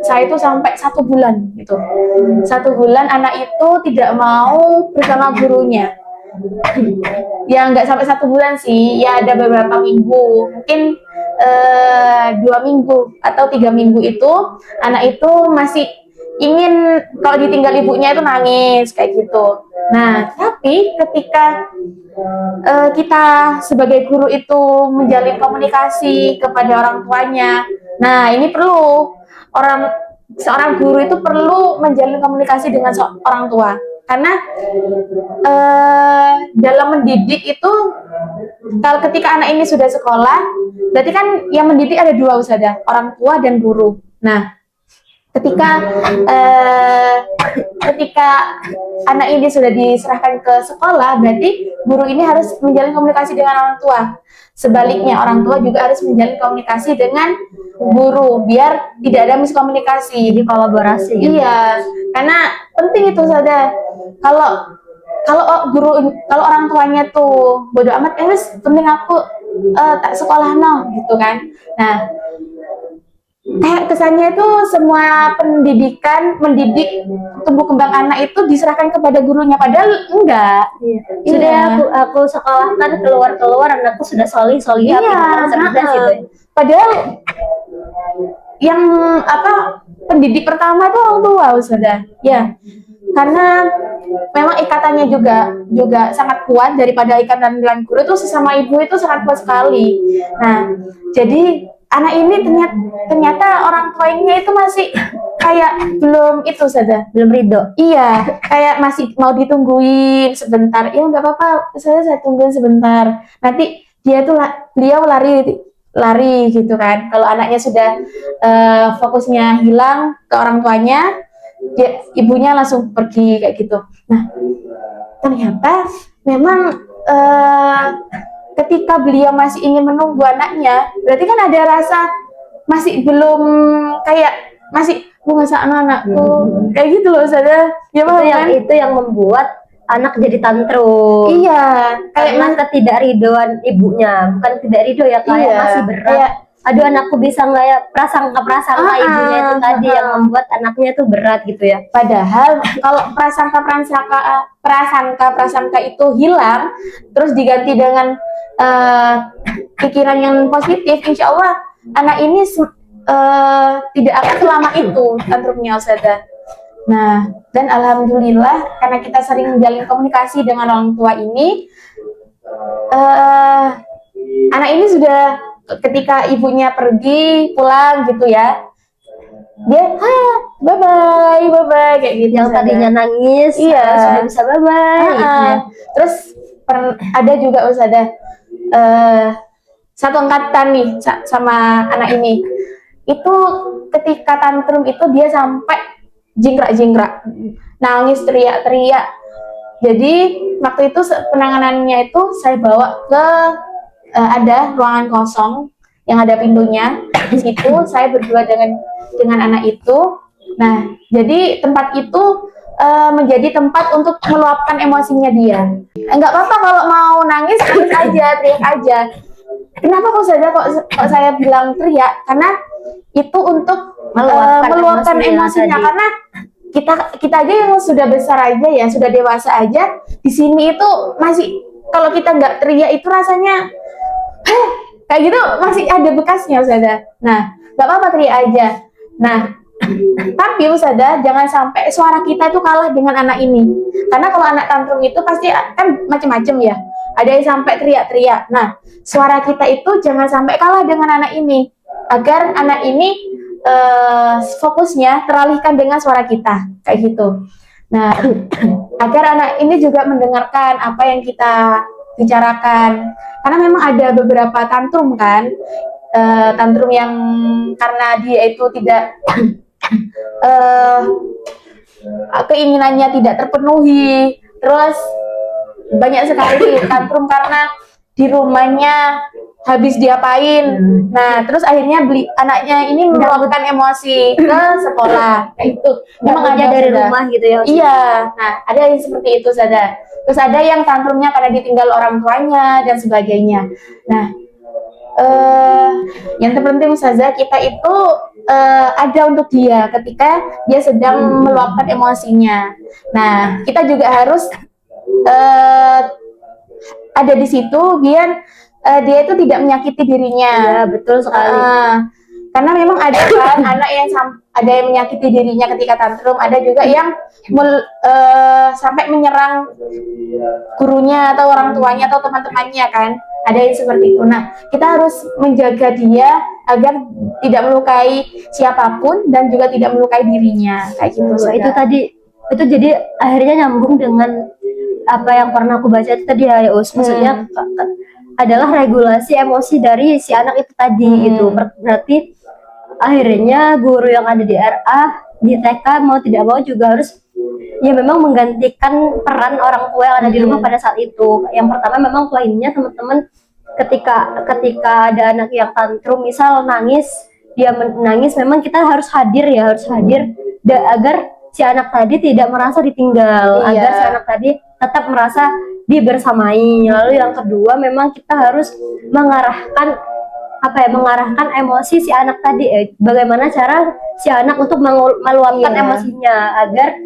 saya itu sampai 1 bulan gitu. 1 bulan anak itu tidak mau bersama gurunya. Ya nggak sampai 1 bulan sih, ya ada beberapa minggu, mungkin 2 minggu atau 3 minggu itu anak itu masih ingin kalau ditinggal ibunya itu nangis kayak gitu. Nah, tapi ketika kita sebagai guru itu menjalin komunikasi kepada orang tuanya, nah ini perlu seorang guru itu perlu menjalin komunikasi dengan orang tua, karena dalam mendidik itu, kalau ketika anak ini sudah sekolah, berarti kan yang mendidik ada 2 Ustazah, orang tua dan guru. Nah, ketika anak ini sudah diserahkan ke sekolah, berarti guru ini harus menjalin komunikasi dengan orang tua. Sebaliknya, orang tua juga harus menjalin komunikasi dengan guru biar tidak ada miskomunikasi. Jadi kolaborasi gitu. Iya, karena penting itu saja. Kalau orang tuanya tuh bodo amat, wes penting aku tak sekolah gitu kan. Nah, kayak kesannya itu semua pendidikan, mendidik tumbuh kembang anak itu diserahkan kepada gurunya, padahal enggak. Sudah aku sekolahkan keluar anakku sudah solihah, pintar, cerdas gitu. Padahal yang pendidik pertama itu orang tua sudah. Ya. Karena memang ikatannya juga sangat kuat, daripada ikatan dengan guru itu sesama ibu itu sangat kuat sekali. Nah, jadi anak ini ternyata orang tuanya itu masih kayak belum itu saja, belum ridho. Iya, kayak masih mau ditungguin sebentar. Ya nggak apa-apa, saya tungguin sebentar. Nanti beliau lari gitu kan. Kalau anaknya sudah fokusnya hilang ke orang tuanya, ibunya langsung pergi kayak gitu. Nah, ternyata memang ketika beliau masih ingin menunggu anaknya, berarti kan ada rasa masih belum, kayak masih masa anakku kayak gitu loh saja. Ya, itu yang membuat anak jadi tantrum. Iya, karena ketidakridhoan ibunya, bukan tidak ridho ya, kayak masih berat. Aduh, anakku bisa nggak ya, prasangka ibunya itu tadi yang membuat anaknya tuh berat gitu ya. Padahal kalau prasangka itu hilang, terus diganti dengan pikiran yang positif, insya Allah anak ini tidak akan selama itu tantrumnya Ustazah. Nah, dan alhamdulillah karena kita sering menjalin komunikasi dengan orang tua ini, anak ini sudah, ketika ibunya pergi pulang gitu ya, dia bye bye kayak gitu. Yang tadinya nangis, sudah bisa bye bye. Gitu ya. Terus ada juga Ustazah, satu angkatan nih sama anak ini, itu ketika tantrum itu dia sampai jingkrak, nangis, teriak-teriak. Jadi waktu itu penanganannya itu saya bawa ke ada ruangan kosong yang ada pintunya. di situ saya berdua dengan anak itu. Nah, jadi tempat itu menjadi tempat untuk meluapkan emosinya dia. Enggak apa-apa kalau mau nangis, nangis aja, teriak aja. Kenapa kok saya bilang teriak? Karena itu untuk meluapkan emosinya. Karena kita aja yang sudah besar aja ya, sudah dewasa aja, di sini itu masih, kalau kita nggak teriak itu rasanya kayak gitu, masih ada bekasnya Ustazah. Nah, nggak apa-apa teriak aja. Nah, tapi Ustazah, jangan sampai suara kita itu kalah dengan anak ini. Karena kalau anak tantrum itu pasti kan macam-macam ya. Ada yang sampai teriak-teriak. Nah, suara kita itu jangan sampai kalah dengan anak ini. Agar anak ini fokusnya teralihkan dengan suara kita. Kayak gitu. Nah, agar anak ini juga mendengarkan apa yang kita bicarakan. Karena memang ada beberapa tantrum kan. Tantrum yang karena dia itu tidak keinginannya tidak terpenuhi, terus banyak sekali tantrum karena di rumahnya habis diapain. Nah, terus akhirnya anaknya ini meluapkan emosi ke sekolah. Itu memang ada dari rumah gitu ya. Iya. Nah, ada yang seperti itu saja. Terus ada yang tantrumnya karena ditinggal orang tuanya dan sebagainya. Nah, yang terpenting Ustazah, kita itu ada untuk dia ketika dia sedang meluapkan emosinya. Nah, kita juga harus ada di situ biar dia itu tidak menyakiti dirinya. Ya, betul sekali. Karena memang ada kan anak yang ada yang menyakiti dirinya ketika tantrum, ada juga yang sampai menyerang gurunya atau orang tuanya atau teman-temannya kan. Ada yang seperti itu. Nah, kita harus menjaga dia agar tidak melukai siapapun dan juga tidak melukai dirinya. Kayak gitu. Itu tadi, itu jadi akhirnya nyambung dengan apa yang pernah aku baca itu tadi ya, Us. Maksudnya adalah regulasi emosi dari si anak itu tadi gitu. Berarti akhirnya guru yang ada di RA, di TK mau tidak mau juga harus ya memang menggantikan peran orang tua yang ada di rumah pada saat itu. Yang pertama memang poinnya teman-teman, ketika ada anak yang tantrum misal nangis, dia menangis, memang kita harus hadir ya, harus hadir agar si anak tadi tidak merasa ditinggal, agar si anak tadi tetap merasa dibersamai. Lalu yang kedua memang kita harus mengarahkan mengarahkan emosi si anak tadi, bagaimana cara si anak untuk meluapkan emosinya agar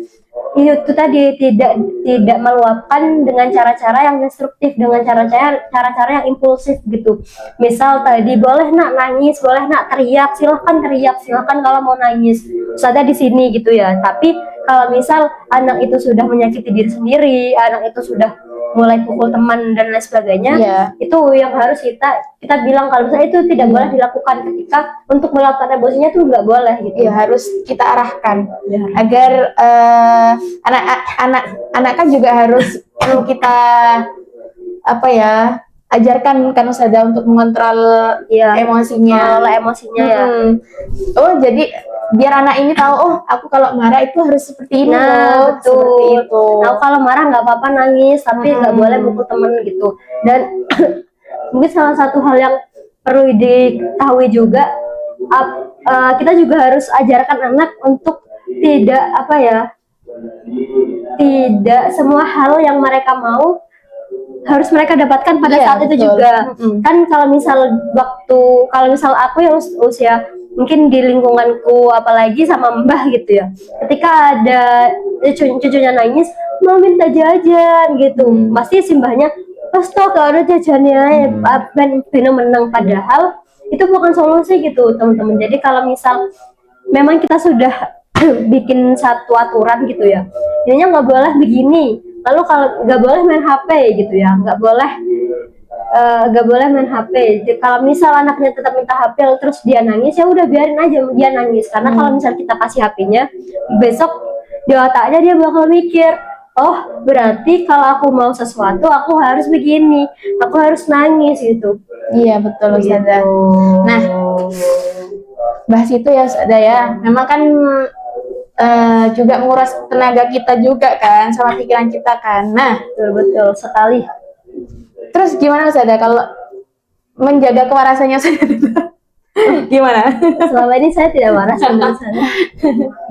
itu tadi tidak meluapkan dengan cara-cara yang destruktif, dengan cara-cara yang impulsif gitu. Misal tadi boleh nak nangis, boleh nak teriak, silahkan kalau mau nangis, ada di sini gitu ya. Tapi kalau misal anak itu sudah menyakiti diri sendiri, anak itu sudah mulai pukul teman dan lain sebagainya, itu yang harus kita bilang kalau misalnya itu tidak boleh dilakukan. Ketika untuk melakukan emosinya itu nggak boleh gitu. Ya, harus kita arahkan agar anak kan juga harus perlu kita ajarkan kan Ustazah untuk mengontrol emosinya. Oh, jadi biar anak ini tahu, oh aku kalau marah itu harus seperti ini loh. Betul. Seperti itu. Nah, kalau marah nggak apa-apa nangis, tapi nggak boleh pukul temen gitu. Dan mungkin salah satu hal yang perlu diketahui juga, kita juga harus ajarkan anak untuk tidak tidak semua hal yang mereka mau harus mereka dapatkan pada saat itu juga. Kan kalau misal aku ya usia mungkin di lingkunganku, apalagi sama mbah gitu ya, ketika ada cucunya nangis mau minta jajan gitu, pasti si mbahnya kalau ada jajannya bener menang, padahal itu bukan solusi gitu teman-teman. Jadi kalau misal memang kita sudah bikin satu aturan gitu ya, ininya nggak boleh begini, lalu kalau nggak boleh main HP gitu ya, nggak boleh main HP. Kalau misal anaknya tetap minta HP terus dia nangis, ya udah biarin aja dia nangis. Karena kalau misal kita kasih HP-nya, besok di otaknya dia bakal mikir, oh berarti kalau aku mau sesuatu aku harus begini, aku harus nangis gitu. Iya betul Ustazah. Nah, bahas itu ya Ustazah ya, memang kan juga menguras tenaga kita juga kan, sama pikiran kita kan. Nah, betul sekali. Terus gimana Ustazah kalau menjaga kewarasannya Ustazah? Gimana? Selama ini saya tidak waras menurut saya.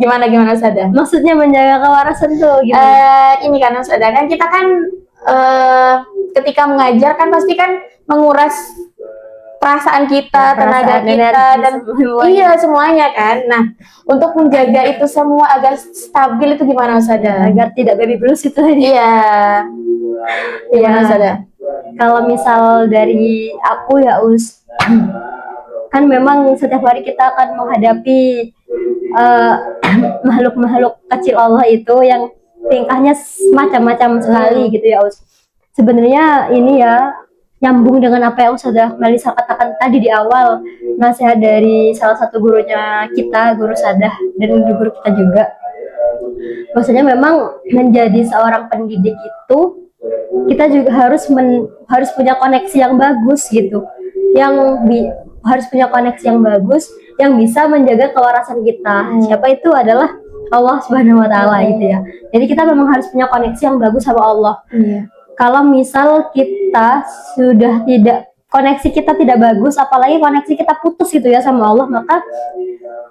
Gimana Ustazah? Maksudnya menjaga kewarasan tuh gimana? Ini kan Ustazah, kan kita kan ketika mengajar kan pasti kan menguras perasaan kita, tenaga Perasaan, kita, energi, dan semuanya. iya semuanya kan. Nah, untuk menjaga itu semua agar stabil itu gimana Ustazah? Agar tidak baby blues itu tadi. Iya. Gimana Ya, Ustazah? kalau misal dari aku ya kan memang setiap hari kita akan menghadapi eh, makhluk-makhluk kecil Allah itu yang tingkahnya macam-macam sekali gitu ya Sebenarnya ini ya nyambung dengan apa yang sudah Melisa katakan tadi di awal, nasihat dari salah satu gurunya kita, Guru Sadah, dan guru kita juga. Maksudnya memang menjadi seorang pendidik itu kita juga harus punya koneksi yang bagus gitu, harus punya koneksi yang bagus yang bisa menjaga kewarasan kita. Siapa itu adalah Allah Subhanahu Wa Taala gitu ya. Jadi kita memang harus punya koneksi yang bagus sama Allah. Iya. Kalau misal kita sudah tidak koneksi kita tidak bagus, apalagi koneksi kita putus gitu ya sama Allah, maka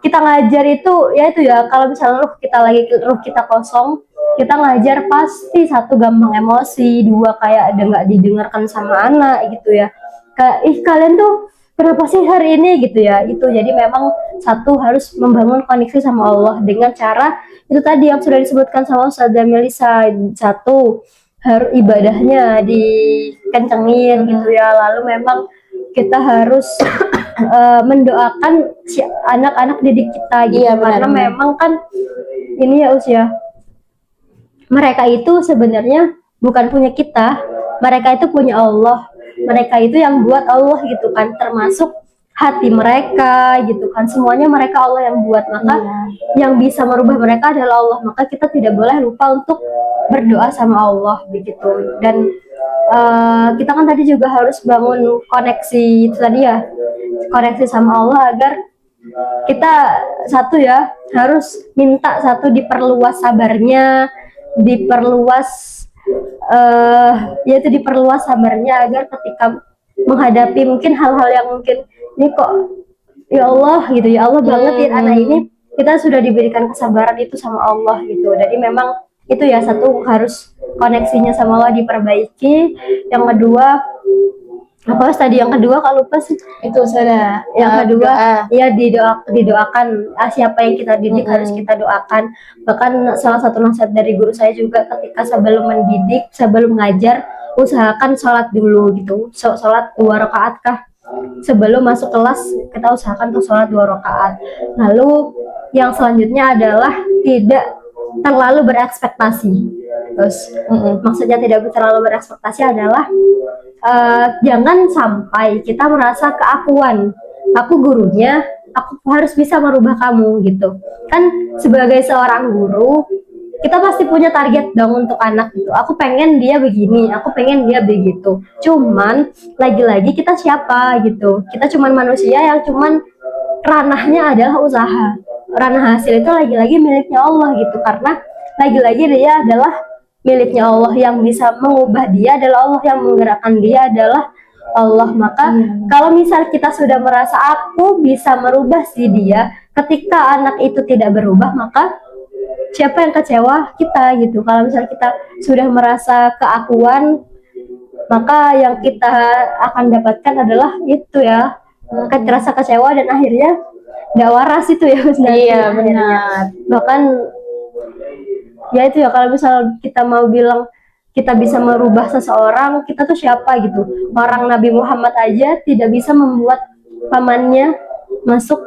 kita ngajar itu ya itu ya, kalau misalnya ruh kita kosong, kita ngajar pasti satu gampang emosi, dua kayak ada nggak didengarkan sama anak gitu ya, kayak kalian tuh kenapa sih hari ini gitu ya. Itu jadi memang satu harus membangun koneksi sama Allah dengan cara itu tadi yang sudah disebutkan sama Ustazah Melisa. Satu, harus ibadahnya dikencengin gitu ya, lalu memang kita harus mendoakan si anak-anak didik kita gitu. Iya, Karena benar. memang kan ini ya mereka itu sebenarnya bukan punya kita, mereka itu punya Allah, mereka itu yang buat Allah gitu kan, termasuk hati mereka gitu kan, semuanya mereka Allah yang buat, maka yang bisa merubah mereka adalah Allah, maka kita tidak boleh lupa untuk berdoa sama Allah begitu. Dan kita kan tadi juga harus bangun koneksi itu tadi ya, koneksi sama Allah agar kita satu ya harus minta satu diperluas sabarnya, yaitu diperluas sabarnya agar ketika menghadapi mungkin hal-hal yang mungkin ini kok ya Allah gitu ya, Allah banget ya anak ini, kita sudah diberikan kesabaran itu sama Allah gitu. Jadi memang itu ya, satu harus koneksinya sama Allah diperbaiki. Yang kedua apa tadi yang kedua kalau lupa sih, Itu Ustazah. yang kedua Doa. ya didoakan. Siapa yang kita didik harus kita doakan. Bahkan salah satu nasihat dari guru saya juga, ketika sebelum mendidik, sebelum mengajar, usahakan sholat dulu gitu, sholat 2 rakaat kah sebelum masuk kelas, kita usahakan tuh sholat 2 rakaat. Lalu yang selanjutnya adalah tidak terlalu berekspektasi. Terus maksudnya tidak terlalu berekspektasi adalah jangan sampai kita merasa keakuan, aku gurunya, aku harus bisa merubah kamu gitu kan. Sebagai seorang guru kita pasti punya target dong untuk anak gitu, aku pengen dia begini, aku pengen dia begitu. Cuman lagi-lagi kita siapa gitu, kita cuman manusia yang cuman ranahnya adalah usaha, ranah hasil itu lagi-lagi miliknya Allah gitu. Karena lagi-lagi dia adalah miliknya Allah, yang bisa mengubah dia adalah Allah, yang menggerakkan dia adalah Allah. Maka kalau misal kita sudah merasa aku bisa merubah si dia, ketika anak itu tidak berubah, maka siapa yang kecewa? Kita gitu. Kalau misal kita sudah merasa keakuan, maka yang kita akan dapatkan adalah itu ya, rasa kecewa, dan akhirnya nggak waras itu ya Mas. Iya, Akhirnya. benar. Bahkan ya itu ya, kalau misal kita mau bilang kita bisa merubah seseorang, kita tuh siapa gitu. Orang Nabi Muhammad aja tidak bisa membuat pamannya masuk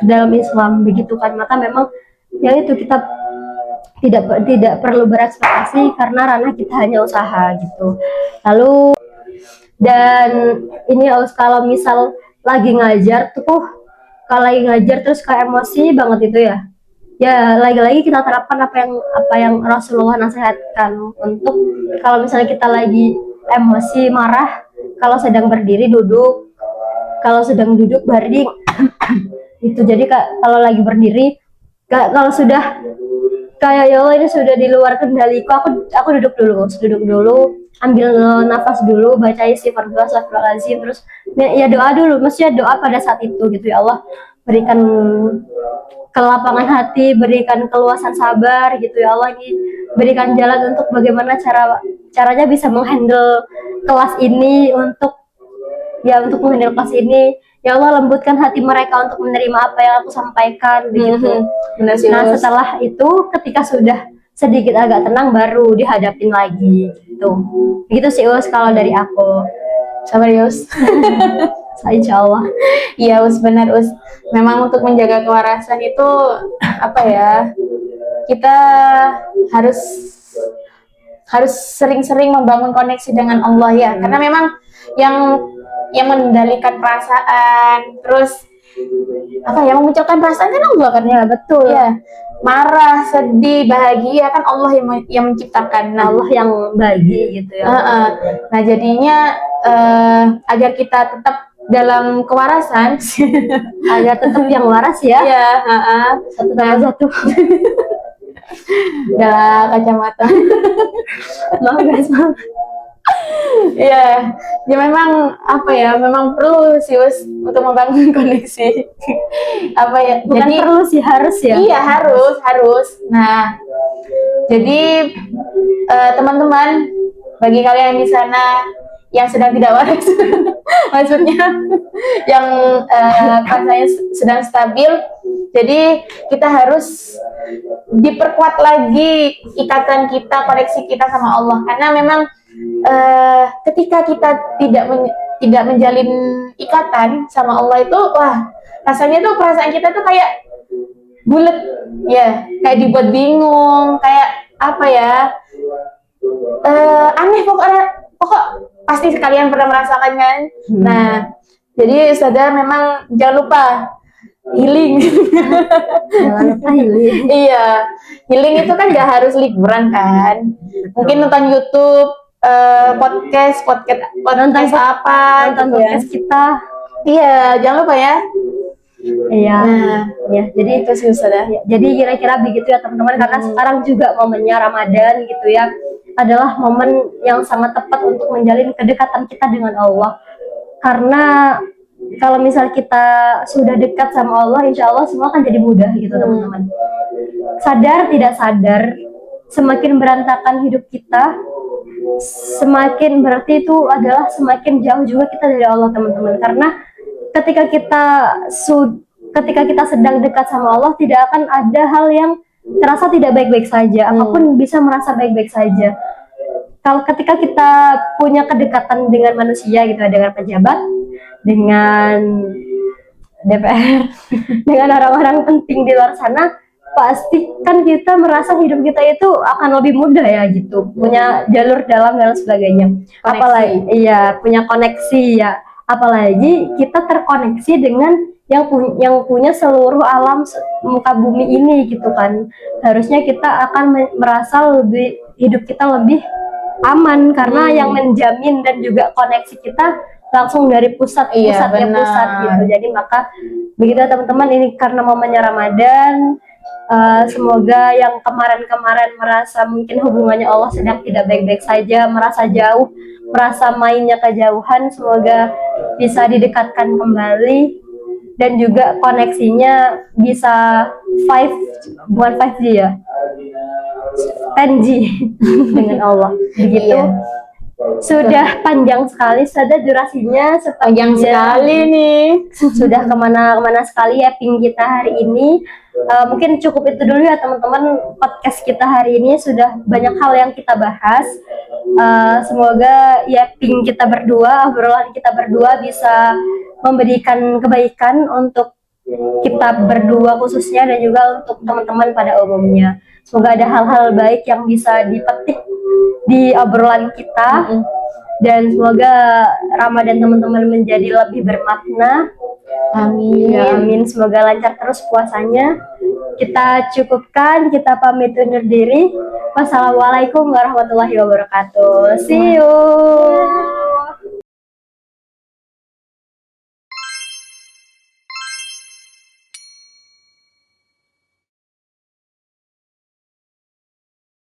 ke dalam Islam begitu kan. Maka memang ya itu, kita tidak perlu berekspektasi karena ranah kita hanya usaha gitu. Lalu dan ini kalau misal lagi ngajar tuh, kalau lagi ngajar terus kayak emosi banget itu ya, ya lagi-lagi kita terapkan apa yang Rasulullah nasihatkan, untuk kalau misalnya kita lagi emosi marah, kalau sedang berdiri duduk, kalau sedang duduk baring itu. Jadi kalau lagi berdiri, kalau sudah kayak ya Allah ini sudah di luar kendaliku, aku duduk dulu, ambil nafas dulu, baca istighfar dulu, astagfirullahaladzim, terus ya doa dulu, maksudnya doa pada saat itu gitu. Ya Allah, berikan kelapangan hati, berikan keluasan sabar gitu ya Allah, ini berikan jalan untuk bagaimana caranya bisa menghandle kelas ini, untuk menghandle kelas ini. Ya Allah, lembutkan hati mereka untuk menerima apa yang aku sampaikan begitu. Benar sih, Nah, Us. setelah itu ketika sudah sedikit agak tenang baru dihadapin lagi gitu. Begitu sih Us kalau dari aku. Sabar ya, Us. Insya Allah. Iya, Us, benar, Us. Memang untuk menjaga kewarasan itu apa ya? Kita harus sering-sering membangun koneksi dengan Allah ya. Karena memang yang mengendalikan perasaan, terus apa ya, memunculkan perasaan kan Allah kan ya. Betul. Ya, marah, sedih, bahagia kan Allah yang menciptakan. Nah, Allah yang bagi gitu ya. Nah, jadinya agar kita tetap dalam kewarasan, agar tetap yang waras ya. Iya, Satu tambah satu. Dah kacamata. Maaf guys, maaf. Iya, ya memang apa ya, memang perlu sih Us untuk membangun koneksi. Apa ya? Bukan jadi perlu sih, harus ya. Iya, harus. Nah, jadi teman-teman, bagi kalian di sana yang sedang tidak waras, maksudnya yang rasanya sedang stabil, jadi kita harus diperkuat lagi ikatan kita, koneksi kita sama Allah, karena memang ketika kita tidak menjalin ikatan sama Allah itu, wah, rasanya tuh perasaan kita tuh kayak bulet ya, kayak dibuat bingung, kayak apa ya, aneh pokok pasti kalian pernah merasakan kan. Nah, jadi Ustazah memang jangan lupa healing. Jangan lupa healing. Iya, healing itu kan gak harus liburan kan, mungkin nonton YouTube, podcast Nonton apa gitu ya. podcast kita. Iya, jangan lupa ya. Iya. Nah, Ya, jadi itu sih Ustazah. jadi kira-kira begitu ya teman-teman, karena sekarang juga momennya Ramadan gitu ya, adalah momen yang sangat tepat untuk menjalin kedekatan kita dengan Allah. Karena kalau misal kita sudah dekat sama Allah, insya Allah semua akan jadi mudah gitu teman-teman. Sadar tidak sadar, semakin berantakan hidup kita, semakin berarti itu adalah semakin jauh juga kita dari Allah teman-teman. Karena ketika kita sedang dekat sama Allah, tidak akan ada hal yang terasa tidak baik-baik saja, apapun bisa merasa baik-baik saja. Kalau ketika kita punya kedekatan dengan manusia gitu, dengan pejabat, dengan DPR, dengan orang-orang penting di luar sana, pasti kan kita merasa hidup kita itu akan lebih mudah ya gitu, punya jalur dalam dan sebagainya. Koneksi. Apalagi iya, punya koneksi ya, apalagi kita terkoneksi dengan yang punya seluruh alam muka bumi ini gitu kan. Harusnya kita akan merasa hidup kita lebih aman, karena yang menjamin dan juga koneksi kita langsung dari pusatnya pusat gitu. Jadi maka begitu teman-teman, ini karena momennya Ramadan, semoga yang kemarin-kemarin merasa mungkin hubungannya Allah sedang tidak baik-baik saja, merasa jauh, merasa mainnya kejauhan, semoga bisa didekatkan kembali dan juga koneksinya bisa 5G ya, 10G dengan Allah begitu. Iya. Sudah panjang sekali, sudah durasinya Panjang sekali nih. Sudah kemana-mana sekali ya ping kita hari ini. Mungkin cukup itu dulu ya teman-teman, podcast kita hari ini sudah banyak hal yang kita bahas. Semoga ya ping kita berdua, obrolan kita berdua bisa memberikan kebaikan untuk kita berdua khususnya, dan juga untuk teman-teman pada umumnya. Semoga ada hal-hal baik yang bisa dipetik di obrolan kita, dan semoga Ramadan teman-teman menjadi lebih bermakna. Amin. Ya, amin. Semoga lancar terus puasanya. Kita cukupkan, kita pamit undur diri. Wassalamualaikum warahmatullahi wabarakatuh. See you.